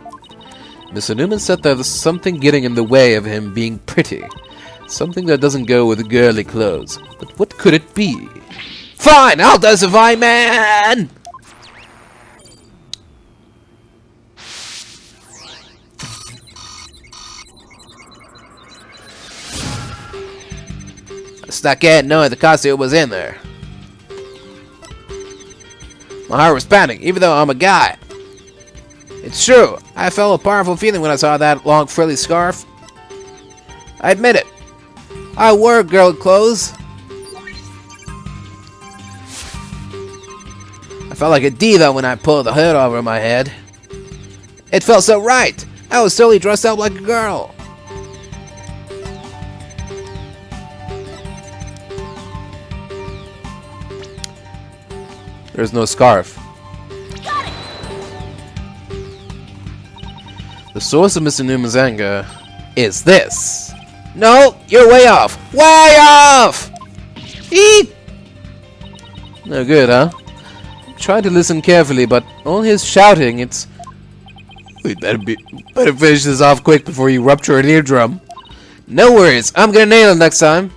Mr. Newman said there was something getting in the way of him being pretty. Something that doesn't go with girly clothes. But what could it be? Fine, I'll testify, man! I stuck in knowing the costume was in there. My heart was pounding, even though I'm a guy. It's true. I felt a powerful feeling when I saw that long frilly scarf. I admit it. I wore girl clothes. I felt like a diva when I pulled the hood over my head. It felt so right. I was totally dressed up like a girl. There's no scarf. Got it! The source of Mr. Newman's anger is this. No, you're way off. Way off! Eat! No good, huh? I'm trying to listen carefully, but all his shouting, it's... We better finish this off quick before you rupture an eardrum. No worries, I'm gonna nail it next time.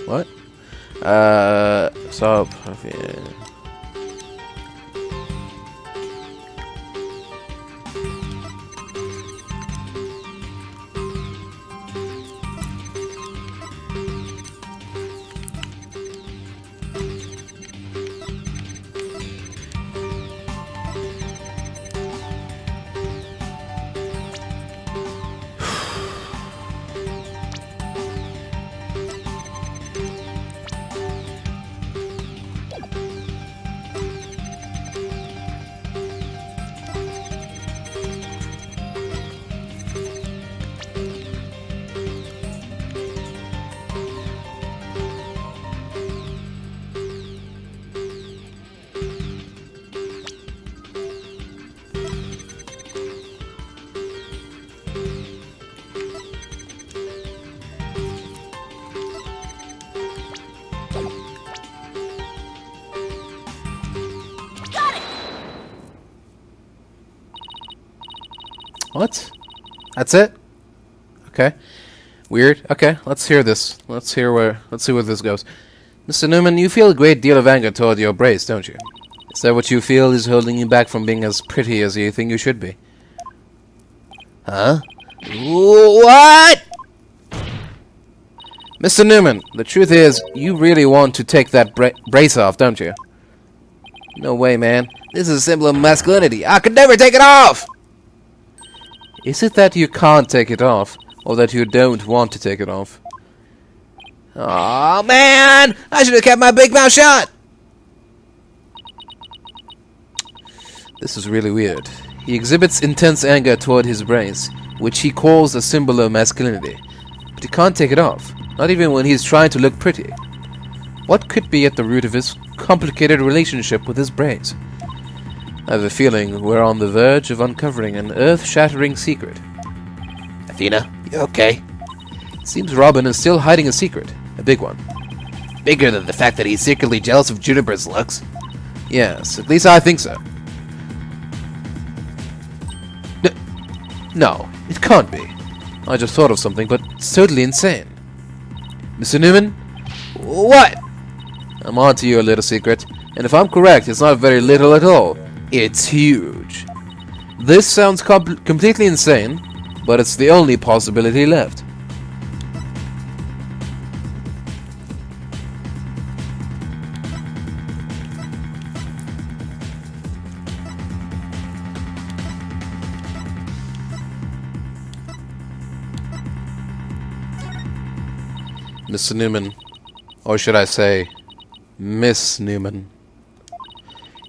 What? Stop. Yeah. What? That's it? Okay. Weird. Okay, let's hear this. Let's see where this goes. Mr. Newman, you feel a great deal of anger toward your brace, don't you? Is that what you feel is holding you back from being as pretty as you think you should be? Huh? What? Mr. Newman, the truth is, you really want to take that brace off, don't you? No way, man. This is a symbol of masculinity. I could never take it off! Is it that you can't take it off, or that you don't want to take it off? Aw, man! I should have kept my big mouth shut! This is really weird. He exhibits intense anger toward his brace, which he calls a symbol of masculinity. But he can't take it off, not even when he's trying to look pretty. What could be at the root of his complicated relationship with his brace? I have a feeling we're on the verge of uncovering an earth-shattering secret. Athena, you okay? It seems Robin is still hiding a secret. A big one. Bigger than the fact that he's secretly jealous of Juniper's looks? Yes, at least I think so. No, it can't be. I just thought of something, but it's totally insane. Mr. Newman? What? I'm on to your little secret, and if I'm correct, it's not very little at all. It's huge. This sounds completely insane, but it's the only possibility left. Mr. Newman, or should I say, Miss Newman.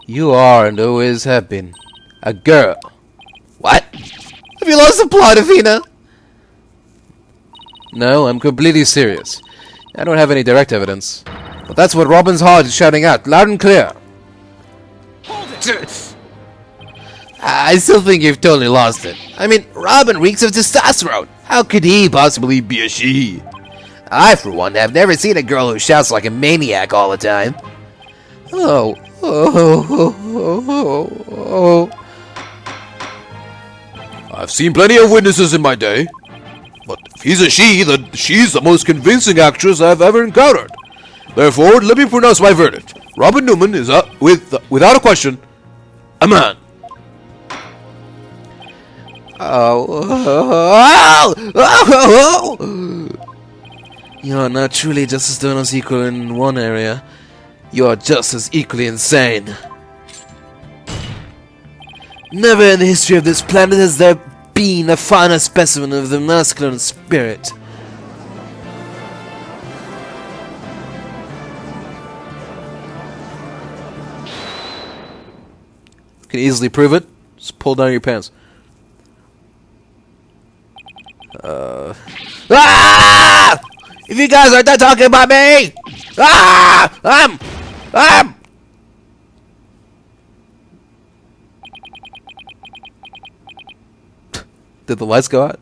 You are and always have been a girl. What? Have you lost the plot, Athena? No, I'm completely serious. I don't have any direct evidence. But that's what Robin's heart is shouting out, loud and clear. I still think you've totally lost it. I mean, Robin reeks of testosterone. How could he possibly be a she? I, for one, have never seen a girl who shouts like a maniac all the time. Oh, I've seen plenty of witnesses in my day. But if he's a she, then she's the most convincing actress I've ever encountered. Therefore, let me pronounce my verdict. Robin Newman is, without a question, a man. You're not truly just as stone as equal in one area. You're just as equally insane. Never in the history of this planet has there been a finer specimen of the masculine spirit. Can easily prove it. Just pull down your pants. Ah! If you guys are done talking about me! Ah! Did the lights go out?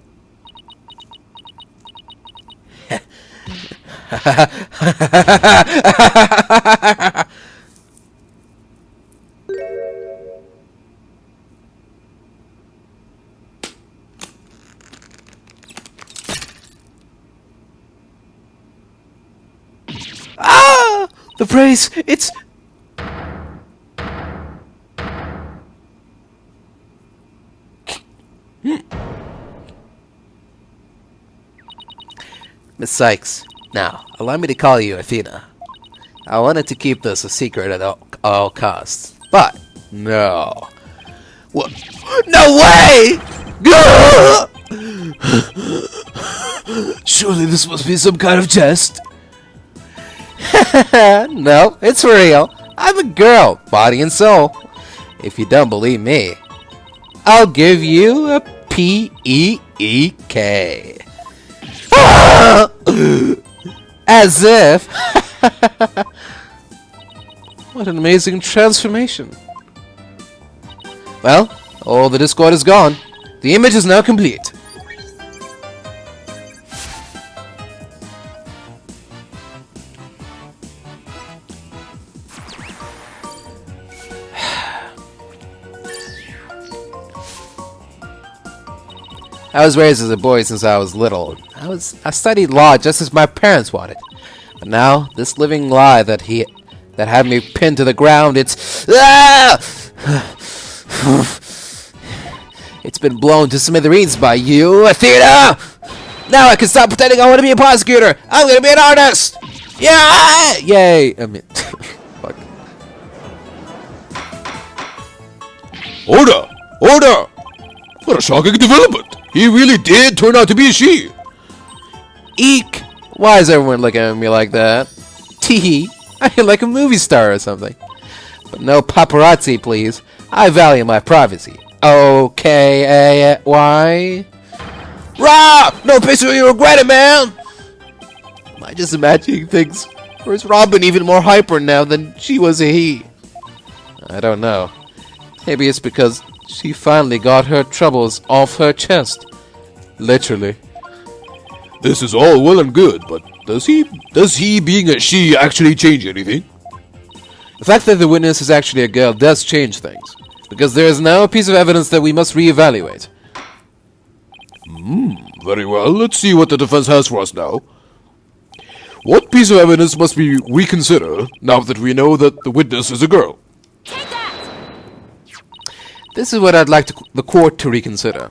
Ah! The praise! It's... Miss Sykes, now, allow me to call you Athena. I wanted to keep this a secret at all costs, but no. What? No way! Surely this must be some kind of jest. No, it's real. I'm a girl, body and soul. If you don't believe me, I'll give you a P-E-E-K. As if. What an amazing transformation. Well, all the Discord is gone. The image is now complete. I was raised as a boy since I was little. I studied law just as my parents wanted. But now, this living lie that had me pinned to the ground, it's been blown to smithereens by you, Athena! Now I can stop pretending I want to be a prosecutor! I'm gonna be an artist! Yeah! Yay! I mean, fuck. Order! Order! What a shocking development! He really did turn out to be a she! Eek! Why is everyone looking at me like that? Tee, I feel like a movie star or something. But no paparazzi, please. I value my privacy. Okay, Rah! No picture you regret it, man! Am I just imagining things? Or is Robin even more hyper now than she was a he? I don't know. Maybe it's because she finally got her troubles off her chest. Literally. This is all well and good, but does he being a she actually change anything? The fact that the witness is actually a girl does change things, because there is now a piece of evidence that we must reevaluate. Very well, let's see what the defense has for us now. What piece of evidence must we reconsider now that we know that the witness is a girl? Take that! This is what I'd like the court to reconsider.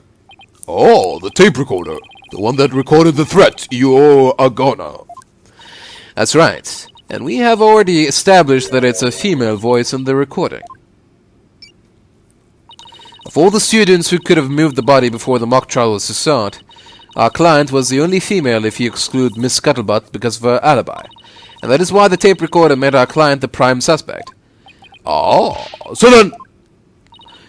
Oh, the tape recorder. The one that recorded the threat, you're a goner. That's right. And we have already established that it's a female voice in the recording. Of all the students who could have moved the body before the mock trial was to start, our client was the only female if you exclude Miss Scuttlebutt because of her alibi. And that is why the tape recorder made our client the prime suspect. Oh, so then...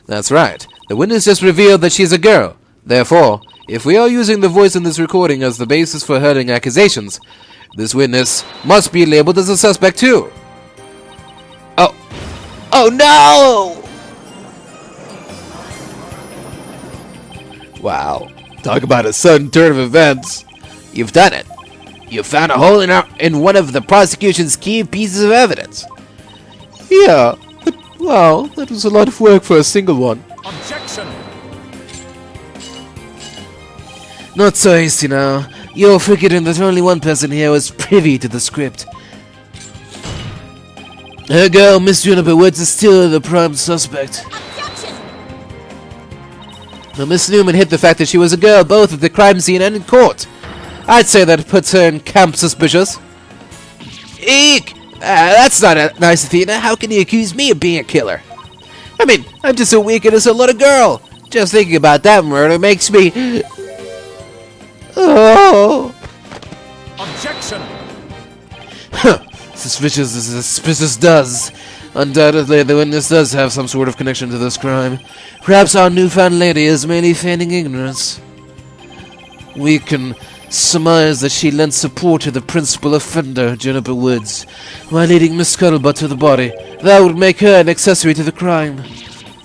That's right. The witness just revealed that she's a girl. Therefore, if we are using the voice in this recording as the basis for hurling accusations, this witness must be labeled as a suspect too. Oh. Oh no! Wow. Talk about a sudden turn of events. You've done it. You found a hole in one of the prosecution's key pieces of evidence. Yeah, but, well, that was a lot of work for a single one. Objection! Not so hasty now. You're forgetting that only one person here was privy to the script. Her girl, Miss Juniper Woods, is still the prime suspect. Objection! Now, Miss Newman hid the fact that she was a girl both at the crime scene and in court. I'd say that puts her in camp suspicious. Eek! That's not nice, Athena. How can you accuse me of being a killer? I mean, I'm just a weak innocent little girl. Just thinking about that murder makes me... Oh! Objection! Huh. Suspicious as suspicious does. Undoubtedly, the witness does have some sort of connection to this crime. Perhaps our newfound lady is merely feigning ignorance. We can surmise that she lent support to the principal offender, Juniper Woods, while leading Miss Scuttlebutt to the body. That would make her an accessory to the crime.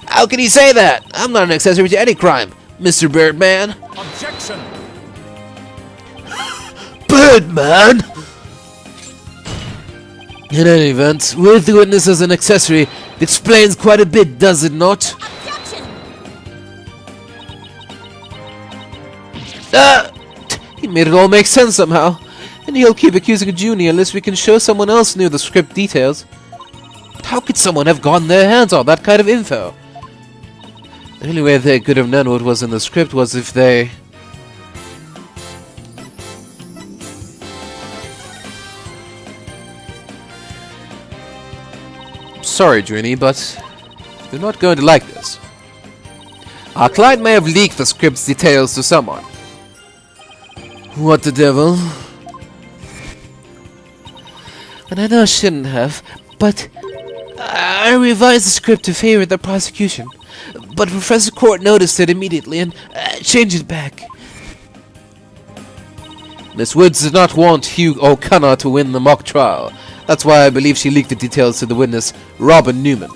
How can you say that? I'm not an accessory to any crime, Mr. Birdman. Objection! Birdman! In any event, with the witness as an accessory, it explains quite a bit, does it not? Objection! He made it all make sense somehow. And he'll keep accusing Junie unless we can show someone else knew the script details. But how could someone have gotten their hands on that kind of info? The only way they could have known what was in the script was if they... Sorry, Junie, but you're not going to like this. Our client may have leaked the script's details to someone. What the devil? And I know I shouldn't have, but I revised the script to favor the prosecution. But Professor Court noticed it immediately and changed it back. Miss Woods did not want Hugh O'Connor to win the mock trial. That's why I believe she leaked the details to the witness, Robin Newman.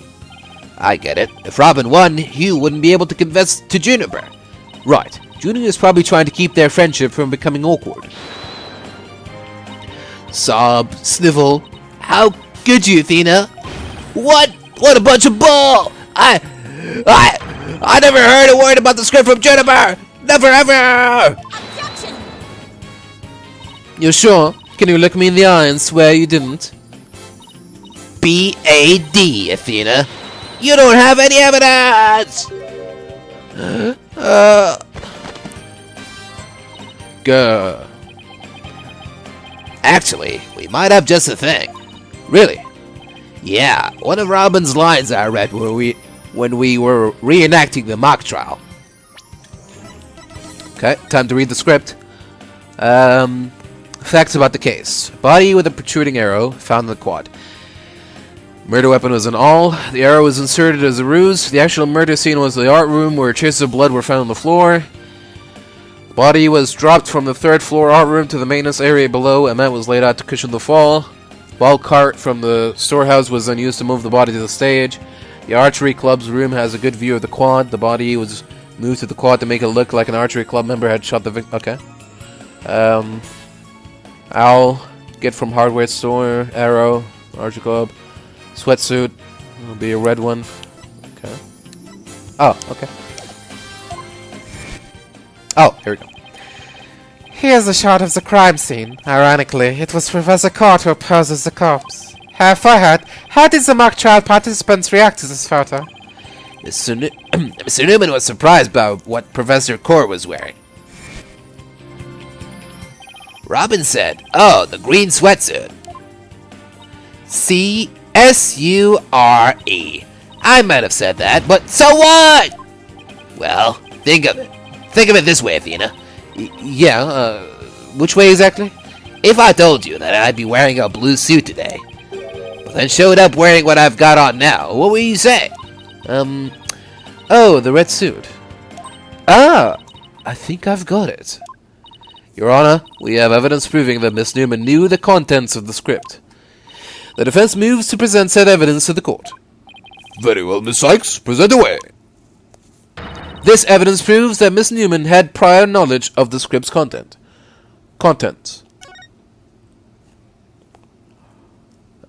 I get it. If Robin won, Hugh wouldn't be able to confess to Juniper. Right. Juniper is probably trying to keep their friendship from becoming awkward. Sob, snivel. How could you, Athena? What? What a bunch of bull! I never heard a word about the script from Juniper! Never ever! Objection! You sure? Can you look me in the eye and swear you didn't? B.A.D., Athena. You don't have any evidence! Gah. Actually, we might have just a thing. Really? Yeah, one of Robin's lines I read when we were reenacting the mock trial. Okay, time to read the script. Facts about the case. Body with a protruding arrow found in the quad. Murder weapon was an awl. The arrow was inserted as a ruse. The actual murder scene was the art room where traces of blood were found on the floor. Body was dropped from the third floor art room to the maintenance area below. A mat was laid out to cushion the fall. Ball cart from the storehouse was then used to move the body to the stage. The archery club's room has a good view of the quad. The body was moved to the quad to make it look like an archery club member had shot the victim. Okay. Owl, get from hardware store, arrow, archery club, sweatsuit, will be a red one. Okay. Oh, okay. Oh, here we go. Here's a shot of the crime scene. Ironically, it was Professor Court who posed as the corpse. Firehead, how did the mock trial participants react to this photo? Mr. Newman was surprised by what Professor Court was wearing. Robin said, "Oh, the green sweatsuit." C-S-U-R-E. I might have said that, but so what? Well, think of it. Think of it this way, Athena. Which way exactly? If I told you that I'd be wearing a blue suit today, but then showed up wearing what I've got on now, what would you say? Oh, the red suit. Ah, I think I've got it. Your Honor, we have evidence proving that Miss Newman knew the contents of the script. The defense moves to present said evidence to the court. Very well, Miss Sykes, present away. This evidence proves that Miss Newman had prior knowledge of the script's contents.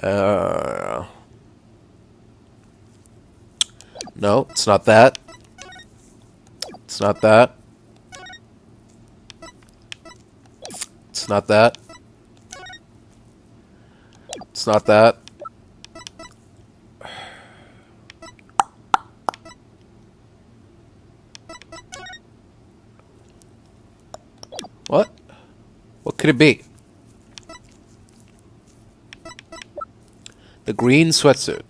No, it's not that. It's not that. It's not that. It's not that. What? What could it be? The green sweatsuit.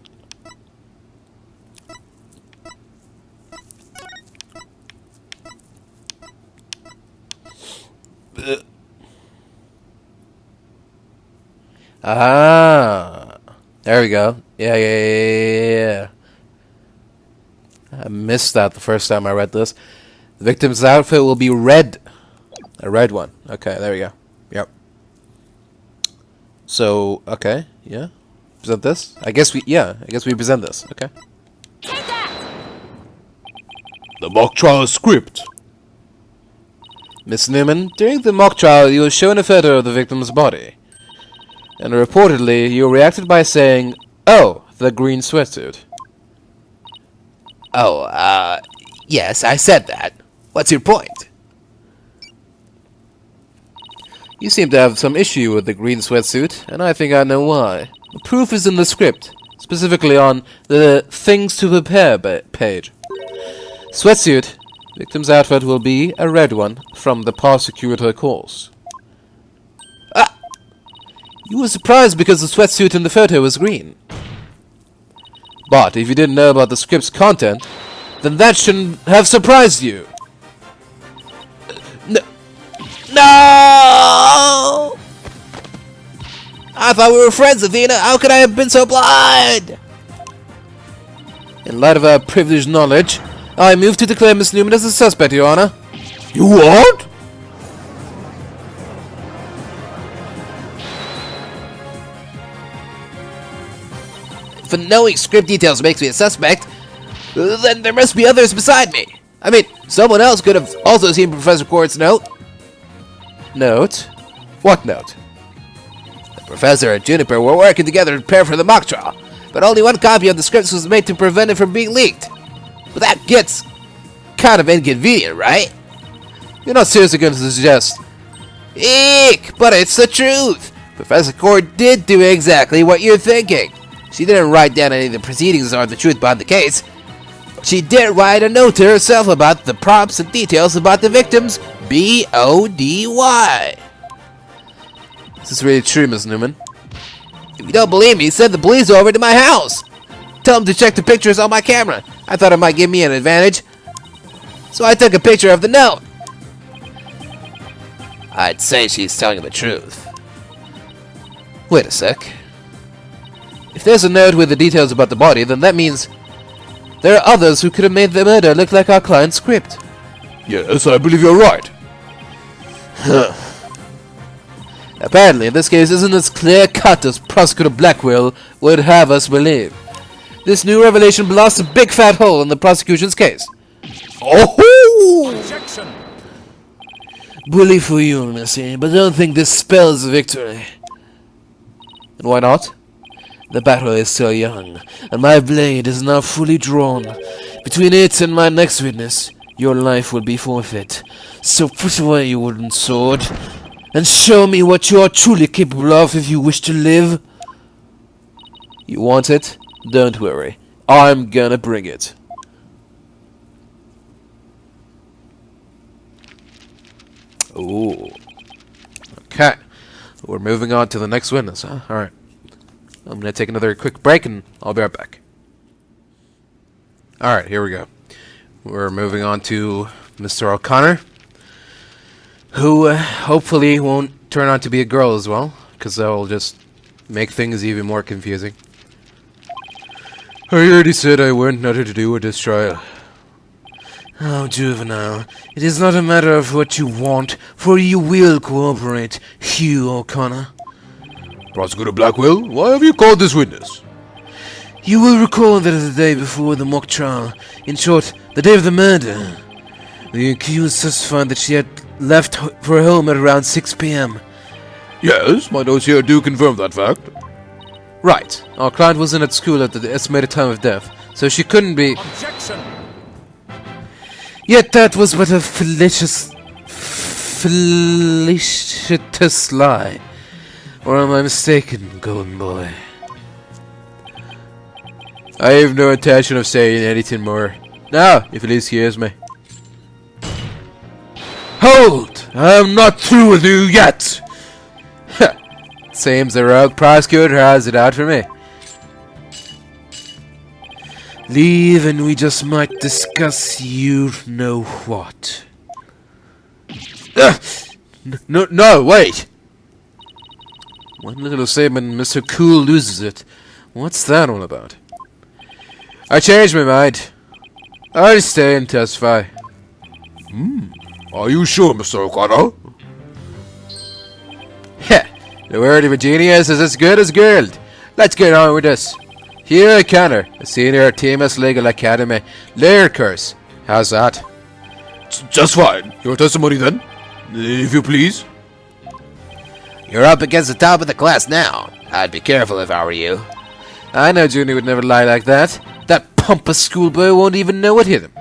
Ah, there we go. Yeah. I missed that the first time I read this. The victim's outfit will be red. A red one. Okay, there we go. Yep. So, okay, yeah. Present this? I guess we present this. Okay. Take that! The mock trial script. Miss Newman, during the mock trial, you were shown a photo of the victim's body. And reportedly, you reacted by saying, "Oh, the green sweatsuit." Oh, yes, I said that. What's your point? You seem to have some issue with the green sweatsuit, and I think I know why. The proof is in the script, specifically on the Things to Prepare page. Sweatsuit. Victim's outfit will be a red one from the prosecutor course. Ah! You were surprised because the sweatsuit in the photo was green. But if you didn't know about the script's content, then that shouldn't have surprised you. No! I thought we were friends, Athena. How could I have been so blind? In light of our privileged knowledge, I move to declare Miss Newman as a suspect, Your Honor. You what? If knowing script details makes me a suspect, then there must be others beside me. I mean, someone else could have also seen Professor Court's note. Note? What note? The professor and Juniper were working together to prepare for the mock trial, but only one copy of the scripts was made to prevent it from being leaked. But that gets kind of inconvenient, right? You're not seriously going to suggest... Eek! But it's the truth! Professor Court did do exactly what you're thinking. She didn't write down any of the proceedings or the truth behind the case. She did write a note to herself about the props and details about the victims. B-O-D-Y. Is this really true, Miss Newman? If you don't believe me, send the police over to my house. Tell them to check the pictures on my camera. I thought it might give me an advantage. So I took a picture of the note. I'd say she's telling the truth. Wait a sec. If there's a note with the details about the body, then that means there are others who could have made the murder look like our client's script. Yes, I believe you're right. Apparently, this case isn't as clear-cut as Prosecutor Blackwell would have us believe. This new revelation blasts a big fat hole in the prosecution's case. Oh! Objection! Bully for you, Missy, but don't think this spells victory. And why not? The battle is still young, and my blade is now fully drawn. Between it and my next witness, your life will be forfeit. So put away your wooden sword, and show me what you are truly capable of if you wish to live. You want it? Don't worry. I'm gonna bring it. Ooh. Okay. We're moving on to the next witness, huh? Alright. I'm gonna take another quick break and I'll be right back. Alright, here we go. We're moving on to Mr. O'Connor, who hopefully won't turn out to be a girl as well, because that will just make things even more confusing. I already said I want nothing to do with this trial. Oh, Juvenile, it is not a matter of what you want, for you will cooperate, Hugh O'Connor. Prosecutor Blackwell, why have you called this witness? You will recall that the day before the mock trial, in short, the day of the murder, the accused testified that she had left for her home at around 6 p.m. Yes, my notes here do confirm that fact. Right. Our client wasn't at school at the estimated time of death, so she couldn't be... Objection! Yet that was but a felicitous lie. Or am I mistaken, golden boy? I have no intention of saying anything more. Now, if Elise hears me. Hold! I am not through with you yet! Seems the rogue prosecutor has it out for me. Leave and we just might discuss you know what. No, wait! One little statement and Mr. Cool loses it. What's that all about? I changed my mind. I'll stay and testify. Are you sure, Mr. O'Connor? Heh! The word of a genius is as good as gold. Let's get on with this. Here, Connor, a senior at TMS Legal Academy. Lair curse. How's that? Just fine. Your testimony then, if you please. You're up against the top of the class now. I'd be careful if I were you. I know Junior would never lie like that. That pompous schoolboy won't even know what hit him.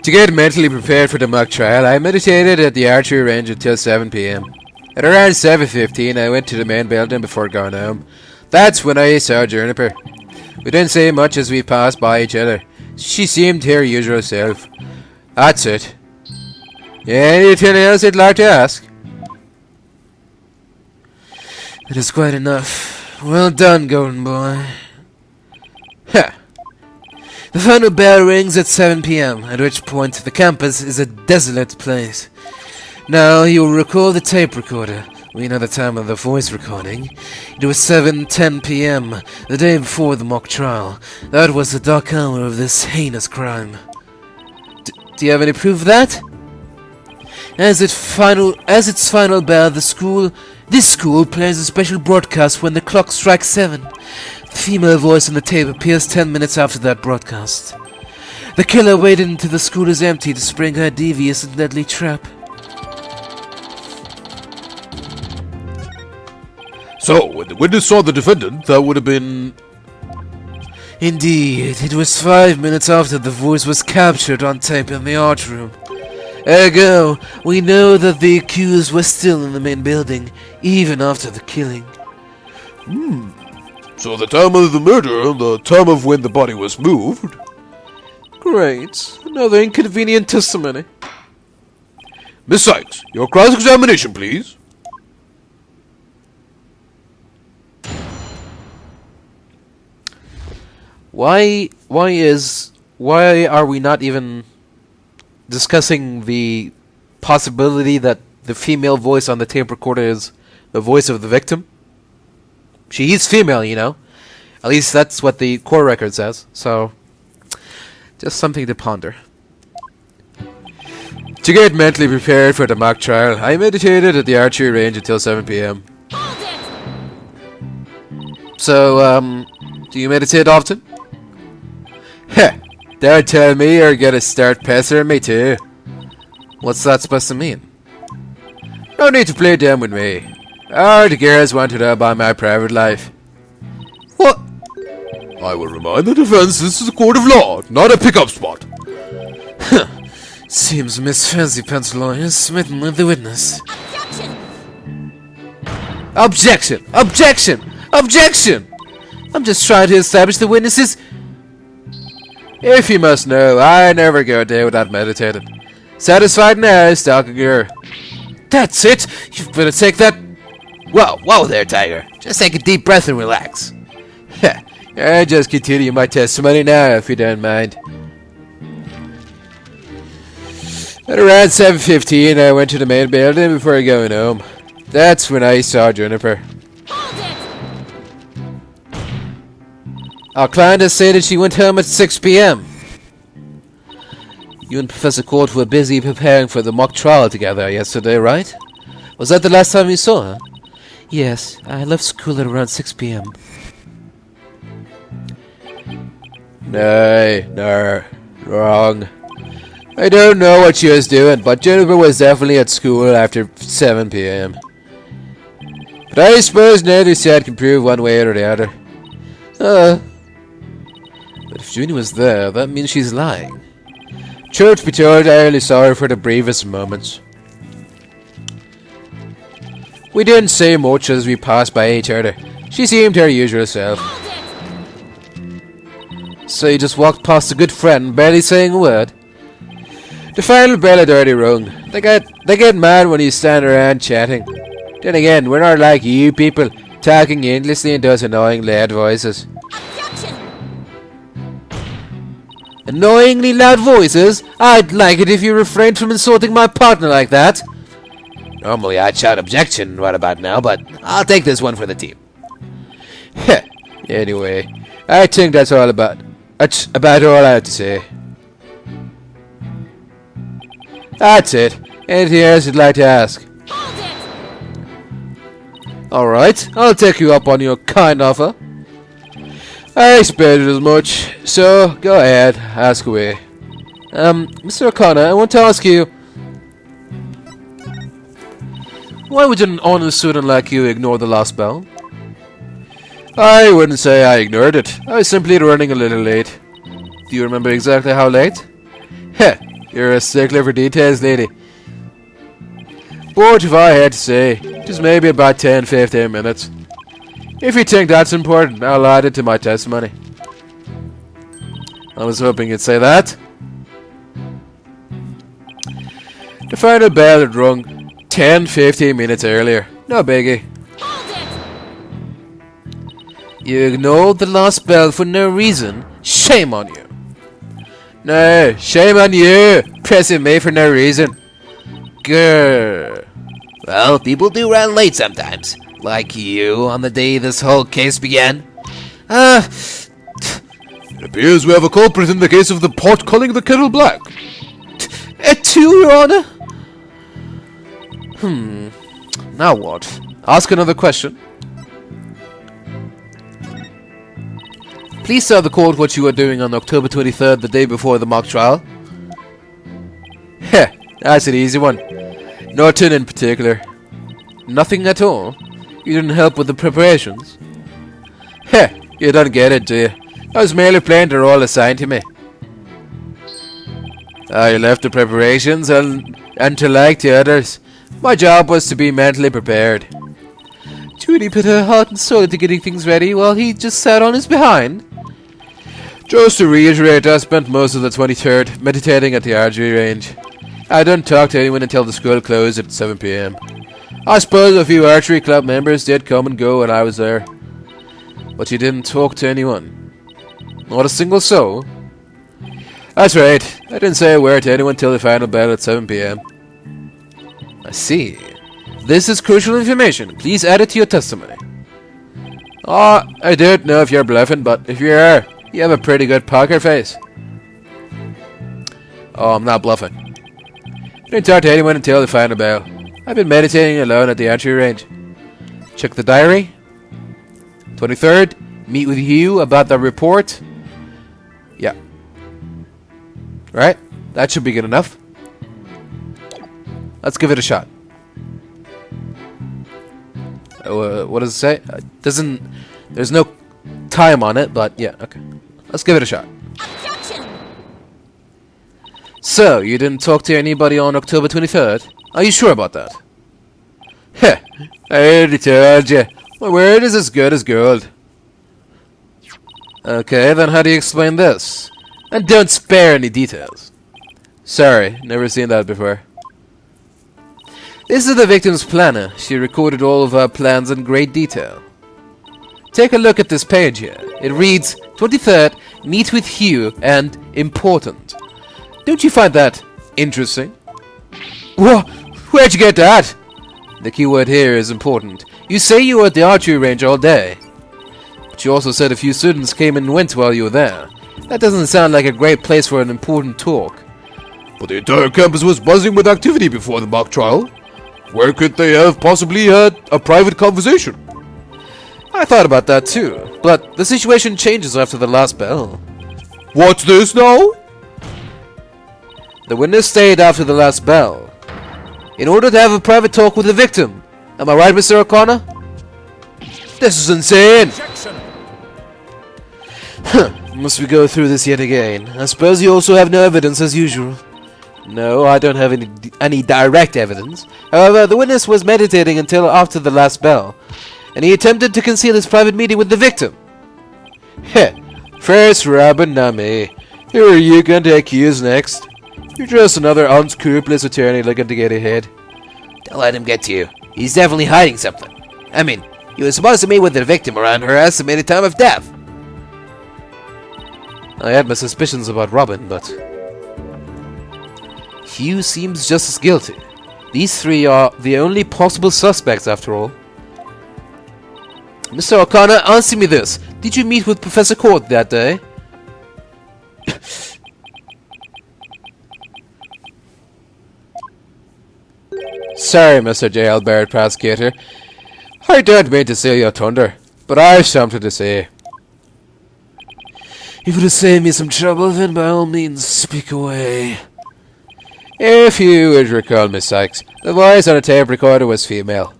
To get mentally prepared for the mock trial, I meditated at the archery range until 7 p.m. At around 7:15, I went to the main building before going home. That's when I saw Juniper. We didn't say much as we passed by each other. She seemed her usual self. That's it. Anything else you'd like to ask? It is quite enough. Well done, golden boy. Ha! The final bell rings at 7 p.m., at which point the campus is a desolate place. Now, you will recall the tape recorder. We know the time of the voice recording. It was 7:10 p.m., the day before the mock trial. That was the dark hour of this heinous crime. Do you have any proof of that? As its final bell, this school plays a special broadcast when the clock strikes 7. The female voice on the tape appears 10 minutes after that broadcast. The killer waded into the school as empty to spring her devious and deadly trap. So, when the witness saw the defendant, that would have been... Indeed, it was 5 minutes after the voice was captured on tape in the art room. Ergo, we know that the accused was still in the main building, even after the killing. So the time of the murder and the time of when the body was moved... Great. Another inconvenient testimony. Miss Sykes, your cross-examination, please. Why are we not even discussing the possibility that the female voice on the tape recorder is the voice of the victim? She is female, you know. At least that's what the court record says. So, just something to ponder. To get mentally prepared for the mock trial, I meditated at the archery range until 7 p.m. Hold it! So, do you meditate often? Heh, don't tell me you're gonna start pestering me too. What's that supposed to mean? No need to play dumb with me. Oh, the girls want to know about my private life. What? I will remind the defense this is a court of law, not a pickup spot. Seems Miss Fancy Pants lawyer is smitten with the witness. Objection! Objection! Objection! Objection! I'm just trying to establish the witnesses. If you must know, I never go a day without meditating. Satisfied now, stalking her. That's it! You've better take that... Whoa there, Tiger. Just take a deep breath and relax. I'll just continue my testimony now, if you don't mind. At around 7:15, I went to the main building before going home. That's when I saw Juniper. Hold it! Our client has stated she went home at 6 p.m. You and Professor Court were busy preparing for the mock trial together yesterday, right? Was that the last time you saw her? Yes, I left school at around 6 p.m. No, wrong. I don't know what she was doing, but Jennifer was definitely at school after 7 p.m. But I suppose neither side can prove one way or the other. But if Junie was there, that means she's lying. Truth be told, I only saw her for the briefest moments. We didn't say much as we passed by each other. She seemed her usual self. So you just walked past a good friend, barely saying a word? The final bell had already rung. They get mad when you stand around chatting. Then again, we're not like you people, talking endlessly in those annoying loud voices. Objection! Annoyingly loud voices? I'd like it if you refrained from insulting my partner like that. Normally I'd shout objection right about now, but I'll take this one for the team. Heh. Anyway, I think that's about all I have to say. That's it. Anything else you'd like to ask? Hold it! Alright, I'll take you up on your kind offer. I expected as much, so go ahead, ask away. Mr. O'Connor, I want to ask you, why would an honest student like you ignore the last bell? I wouldn't say I ignored it. I was simply running a little late. Do you remember exactly how late? Heh, you're a stickler for details, lady. But if I had to say, just maybe about 10-15 minutes. If you think that's important, I'll add it to my testimony. I was hoping you'd say that. The final bell had rung 10-15 minutes earlier. No biggie. Hold it! You ignored the last bell for no reason. Shame on you. No, shame on you. Pressing me for no reason. Grr. Well, people do run late sometimes. Like you on the day this whole case began. It appears we have a culprit in the case of the pot calling the kettle black. Two, Your Honor? Now what? Ask another question. Please tell the court what you were doing on October 23rd, the day before the mock trial. Heh, that's an easy one. Nothing in particular. Nothing at all? You didn't help with the preparations? Heh, you don't get it, do you? I was merely playing the role assigned to me. I left the preparations and to like the others. My job was to be mentally prepared. Judy put her heart and soul into getting things ready while he just sat on his behind. Just to reiterate, I spent most of the 23rd meditating at the archery range. I didn't talk to anyone until the school closed at 7 p.m. I suppose a few archery club members did come and go when I was there. But you didn't talk to anyone. Not a single soul. That's right. I didn't say a word to anyone till the final bell at 7 p.m. I see. This is crucial information. Please add it to your testimony. I don't know if you're bluffing, but if you are, you have a pretty good poker face. Oh, I'm not bluffing. I didn't talk to anyone until the final bell. I've been meditating alone at the archery range. Check the diary. 23rd, meet with you about the report. Yeah. Right? That should be good enough. Let's give it a shot. What does it say? There's no time on it, but yeah, okay. Let's give it a shot. Objection! So, you didn't talk to anybody on October 23rd? Are you sure about that? Heh, I already told you. My word is as good as gold. Okay, then how do you explain this? And don't spare any details. Sorry, never seen that before. This is the victim's planner. She recorded all of her plans in great detail. Take a look at this page here. It reads, 23rd, meet with Hugh, and important. Don't you find that interesting? Whoa, where'd you get that? The key word here is important. You say you were at the archery range all day. But you also said a few students came and went while you were there. That doesn't sound like a great place for an important talk. But the entire campus was buzzing with activity before the mock trial. Where could they have possibly had a private conversation? I thought about that too, but the situation changes after the last bell. What's this now? The witness stayed after the last bell in order to have a private talk with the victim. Am I right, Mr. O'Connor? This is insane! Objection! Must we go through this yet again? I suppose you also have no evidence as usual. No, I don't have any direct evidence. However, the witness was meditating until after the last bell, and he attempted to conceal his private meeting with the victim. Heh, first Robin, now me. Who are you going to accuse next? You're just another unscrupulous attorney looking to get ahead. Don't let him get to you. He's definitely hiding something. I mean, he was supposed to meet with the victim around her estimated time of death. I had my suspicions about Robin, but Hugh seems just as guilty. These three are the only possible suspects, after all. Mr. O'Connor, answer me this. Did you meet with Professor Court that day? Sorry, Mr. Jailbird Prosecutor. I don't mean to steal your thunder, but I've something to say. If it would save me some trouble, then by all means, speak away. If you would recall, Miss Sykes, the voice on the tape recorder was female.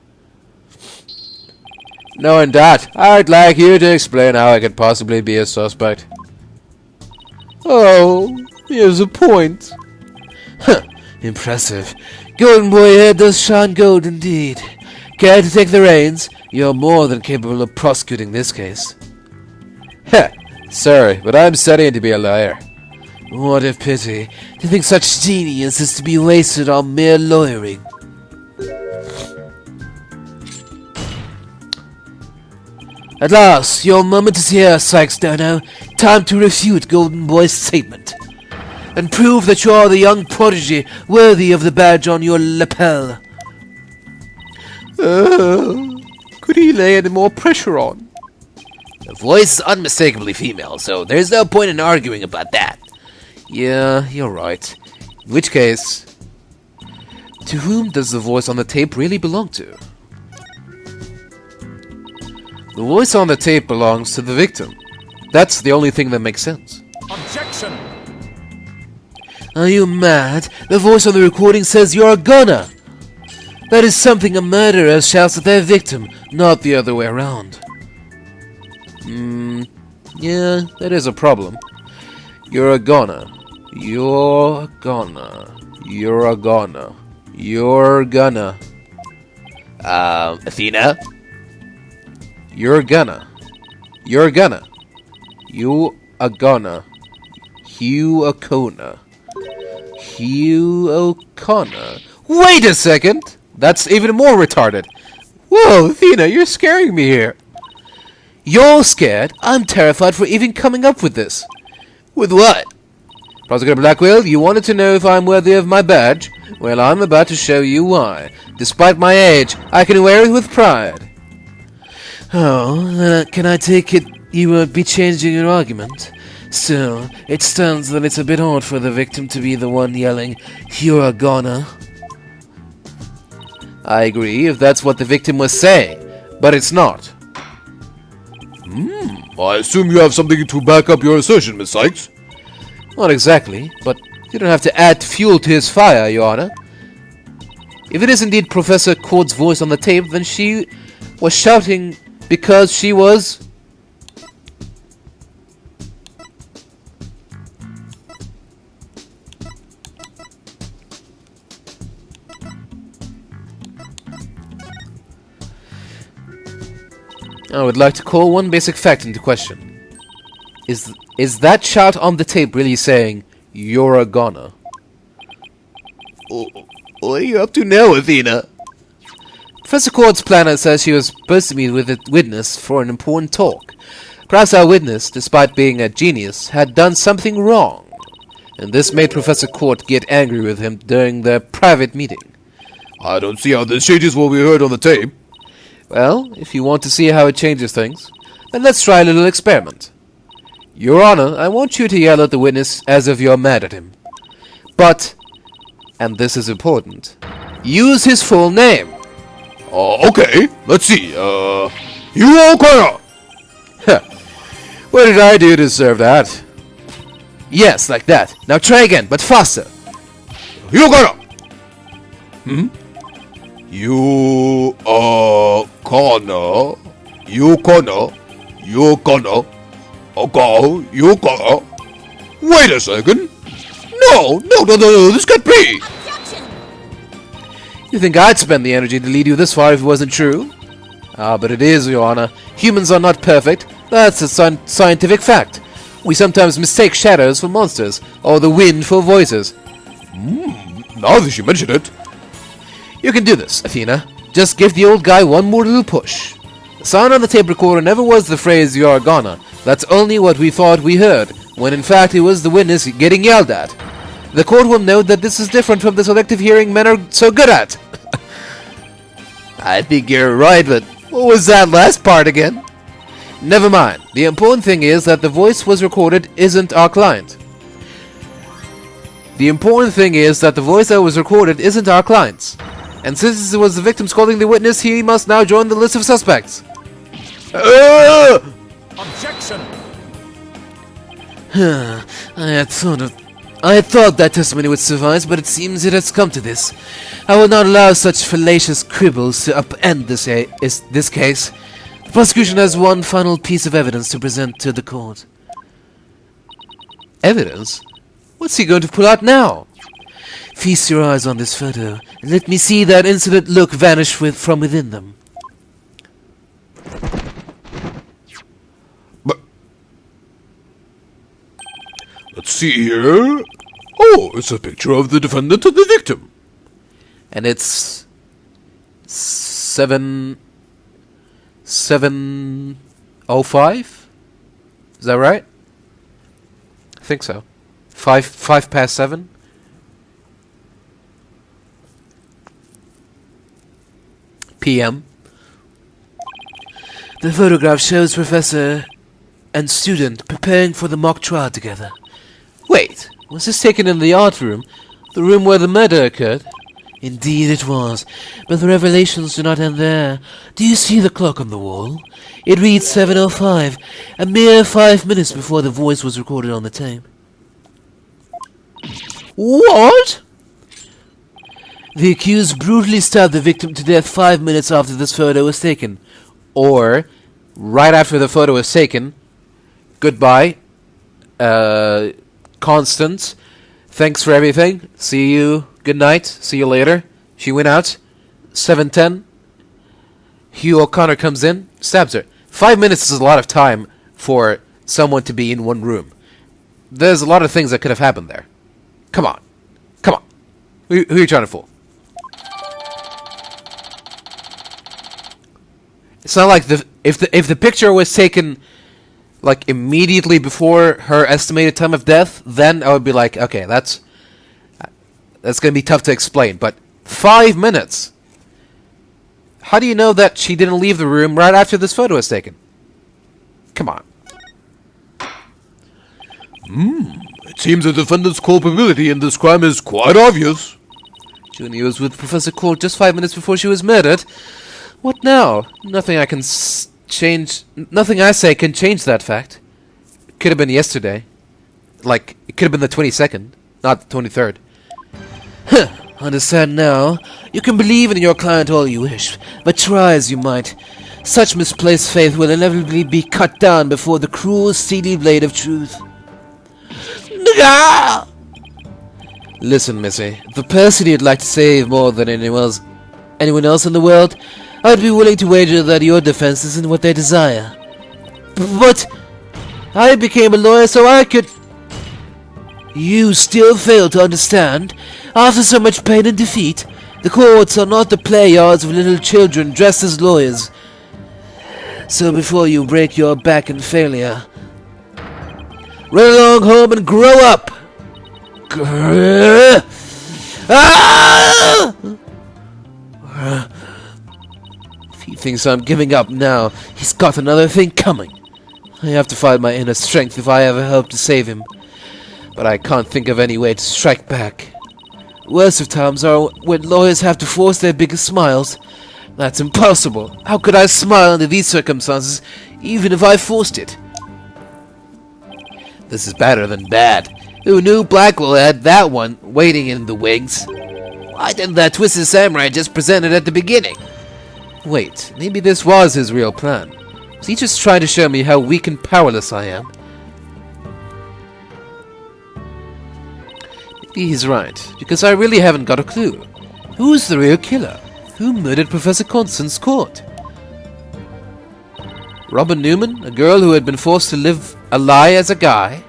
Knowing that, I'd like you to explain how I could possibly be a suspect. Oh, here's a point. Huh, impressive. Golden Boy here does shine gold indeed. Care to take the reins? You're more than capable of prosecuting this case. Heh, sorry, but I'm studying to be a lawyer. What a pity to think such genius is to be wasted on mere lawyering. At last, your moment is here, Sykes Dono. Time to refute Golden Boy's statement and prove that you are the young prodigy worthy of the badge on your lapel. Could he lay any more pressure on? The voice is unmistakably female, so there's no point in arguing about that. Yeah, you're right. In which case, to whom does the voice on the tape really belong to? The voice on the tape belongs to the victim. That's the only thing that makes sense. Objection! Are you mad? The voice on the recording says you're a gunner. That is something a murderer shouts at their victim, not the other way around. Yeah, that is a problem. You're a goner. You're a goner. You're a goner. You're gonna. Athena? You're a gunner. You're a gunner. You a gunner. Hugh O'Connor. Hugh O'Connor. Wait a second! That's even more retarded. Whoa, Athena, you're scaring me here. You're scared? I'm terrified for even coming up with this. With what? Prosecutor Blackwell, you wanted to know if I'm worthy of my badge? Well, I'm about to show you why. Despite my age, I can wear it with pride. Oh, can I take it you won't be changing your argument? Still, it stands that it's a bit odd for the victim to be the one yelling, "You're a goner." I agree if that's what the victim was saying, but it's not. I assume you have something to back up your assertion, Miss Sykes. Not exactly, but you don't have to add fuel to his fire, Your Honor. If it is indeed Professor Cord's voice on the tape, then she was shouting because she was... I would like to call one basic fact into question. Is that shout on the tape really saying, "You're a goner"? What are you up to now, Athena? Professor Cord's planner says she was supposed to meet with a witness for an important talk. Perhaps our witness, despite being a genius, had done something wrong, and this made Professor Cord get angry with him during their private meeting. I don't see how this changes what we heard on the tape. Well, if you want to see how it changes things, then let's try a little experiment. Your Honor, I want you to yell at the witness as if you're mad at him. But, and this is important, use his full name. Okay, let's see. You O'Connor! What did I do to deserve that? Yes, like that. Now try again, but faster. You gonna? You gonna? You gonna? You gonna? Okay, you gonna? Wait a second. No, this can't be. Objection! You think I'd spend the energy to lead you this far if it wasn't true? Ah, but it is, Your Honor. Humans are not perfect. That's a scientific fact. We sometimes mistake shadows for monsters, or the wind for voices. Now that you mention it. You can do this, Athena. Just give the old guy one more little push. The sound on the tape recorder never was the phrase "you're gonna." That's only what we thought we heard, when in fact it was the witness getting yelled at. The court will note that this is different from the selective hearing men are so good at. I think you're right, but what was that last part again? Never mind. The important thing is that the voice was recorded isn't our client. The important thing is that the voice that was recorded isn't our client's. And since it was the victim scolding the witness, he must now join the list of suspects. Objection! I had thought that testimony would suffice, but it seems it has come to this. I will not allow such fallacious quibbles to upend this case. The prosecution has one final piece of evidence to present to the court. Evidence? What's he going to pull out now? Feast your eyes on this photo, and let me see that insolent look vanish from within them. But let's see here. Oh, it's a picture of the defendant and the victim. And it's 7:05? Is that right? I think so. 5 past 7? PM. The photograph shows professor and student preparing for the mock trial together. Wait, was this taken in the art room? The room where the murder occurred? Indeed it was, but the revelations do not end there. Do you see the clock on the wall? It reads 7:05, a mere 5 minutes before the voice was recorded on the tape. What? The accused brutally stabbed the victim to death 5 minutes after this photo was taken. Or, right after the photo was taken. Goodbye. Constance. Thanks for everything. See you. Good night. See you later. She went out. 7:10. Hugh O'Connor comes in. Stabs her. 5 minutes is a lot of time for someone to be in one room. There's a lot of things that could have happened there. Come on. Come on. Who are you trying to fool? It's not like if the picture was taken like immediately before her estimated time of death, then I would be like, okay, that's gonna be tough to explain. But 5 minutes. How do you know that she didn't leave the room right after this photo was taken? Come on. It seems the defendant's culpability in this crime is quite obvious. Junie was with Professor Court just 5 minutes before she was murdered. What now? Nothing I can change. Nothing I say can change that fact. It could have been yesterday. Like, it could have been the 22nd, not the 23rd. Huh. Understand now. You can believe in your client all you wish, but try as you might. Such misplaced faith will inevitably be cut down before the cruel, steely blade of truth. Listen, Missy. The person you'd like to save more than anyone else in the world, I'd be willing to wager that your defense isn't what they desire. But I became a lawyer so I could... You still fail to understand? After so much pain and defeat, the courts are not the play yards of little children dressed as lawyers. So before you break your back in failure, run along home and grow up! Ah! If he thinks I'm giving up now, he's got another thing coming. I have to find my inner strength if I ever hope to save him. But I can't think of any way to strike back. Worst of times are when lawyers have to force their biggest smiles. That's impossible. How could I smile under these circumstances, even if I forced it? This is better than bad. Who knew Blackwell had that one waiting in the wings? Why didn't that twisted samurai just present it at the beginning? Wait, maybe this was his real plan. Was he just trying to show me how weak and powerless I am? Maybe he's right, because I really haven't got a clue. Who's the real killer? Who murdered Professor Constance Court? Robin Newman, a girl who had been forced to live a lie as a guy?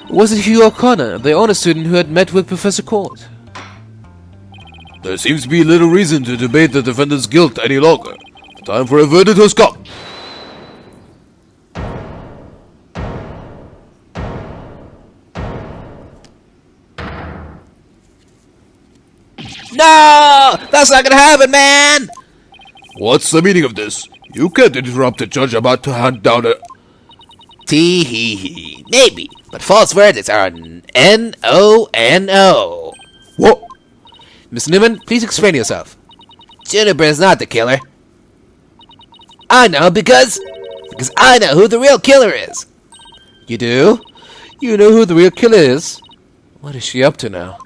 Or was it Hugh O'Connor, the honor student who had met with Professor Court? There seems to be little reason to debate the defendant's guilt any longer. The time for a verdict has come. No! That's not gonna happen, man! What's the meaning of this? You can't interrupt a judge about to hand down a... Tee-hee-hee. Maybe, but false verdicts are N-O-N-O. What? Miss Newman, please explain yourself. Juniper is not the killer. I know because I know who the real killer is. You do? You know who the real killer is? What is she up to now?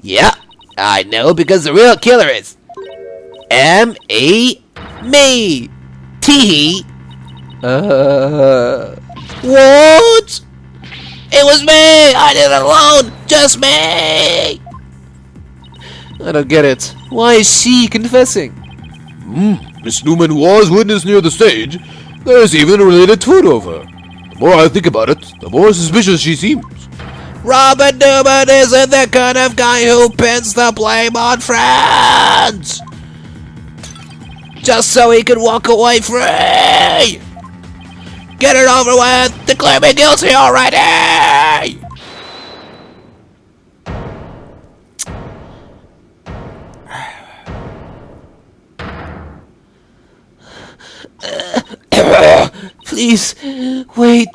Yeah, I know because the real killer is M-E me. Tee. What? It was me! I did it alone! Just me! I don't get it. Why is she confessing? Miss Newman was witness near the stage. There's even a related photo of her. The more I think about it, the more suspicious she seems. Robin Newman isn't the kind of guy who pins the blame on friends! Just so he can walk away free! Get it over with! Declare me guilty already! Please, wait.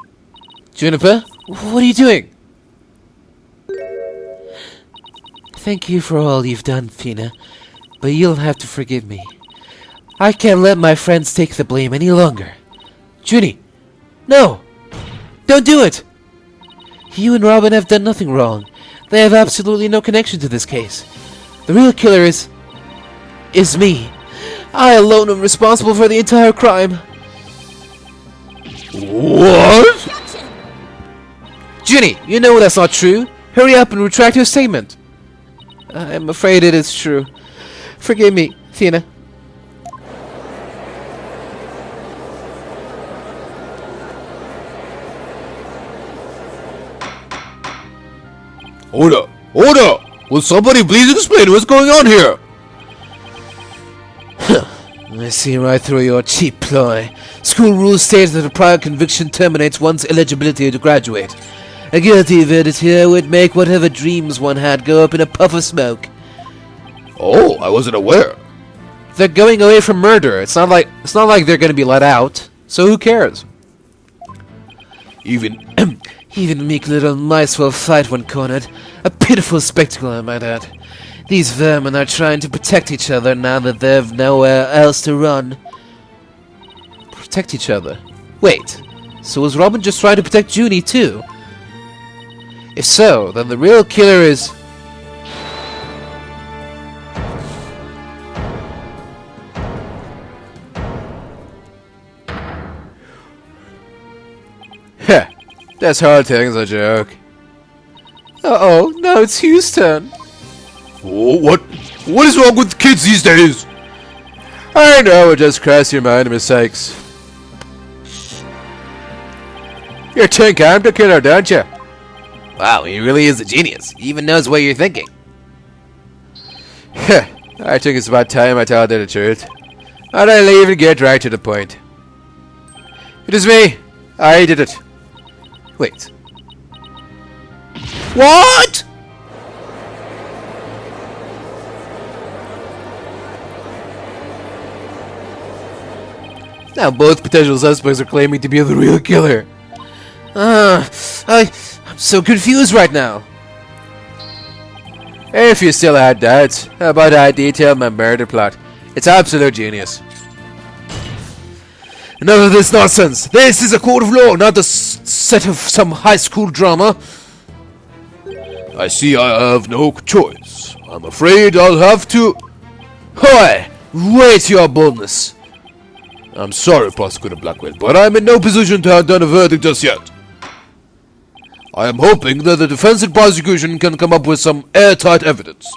Juniper, what are you doing? Thank you for all you've done, Athena, but you'll have to forgive me. I can't let my friends take the blame any longer. Junie, no! Don't do it! You and Robin have done nothing wrong. They have absolutely no connection to this case. The real killer is me. I alone am responsible for the entire crime. What? Ginny, you know that's not true. Hurry up and retract your statement. I'm afraid it is true. Forgive me, Athena. Order! Order! Will somebody please explain what's going on here? I see right through your cheap ploy. School rules state that a prior conviction terminates one's eligibility to graduate. A guilty verdict here would make whatever dreams one had go up in a puff of smoke. Oh, I wasn't aware. They're going away from murder. It's not like they're going to be let out. So who cares? Even meek little mice will fight when cornered. A pitiful spectacle, I might add. These vermin are trying to protect each other now that they've nowhere else to run. Protect each other? Wait, so was Robin just trying to protect Junie too? If so, then the real killer is... Heh, this whole thing's a joke. Uh-oh, now it's Hugh's turn. Oh, what is wrong with kids these days? I know, it just crossed your mind, mistakes. You think I'm the killer, don't you? Wow, he really is a genius. He even knows what you're thinking. I think it's about time I told you the truth. And I'll even get right to the point. It is me. I did it. Wait. What? Now both potential suspects are claiming to be the real killer. I'm so confused right now. If you still had doubts, how about I detail my murder plot? It's absolute genius. Enough of this nonsense. This is a court of law, not the set of some high school drama. I see I have no choice. I'm afraid I'll have to... Hoy! Wait your boldness. I'm sorry, Prosecutor Blackwell, but I'm in no position to hand down a verdict just yet. I am hoping that the defense and prosecution can come up with some airtight evidence.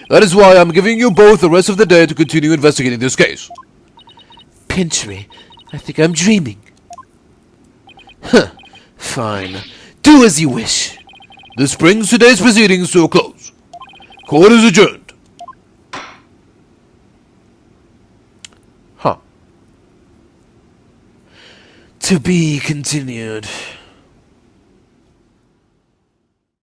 That is why I'm giving you both the rest of the day to continue investigating this case. Pinch me. I think I'm dreaming. Huh. Fine. Do as you wish. This brings today's proceedings to a close. Court is adjourned. Huh. To be continued.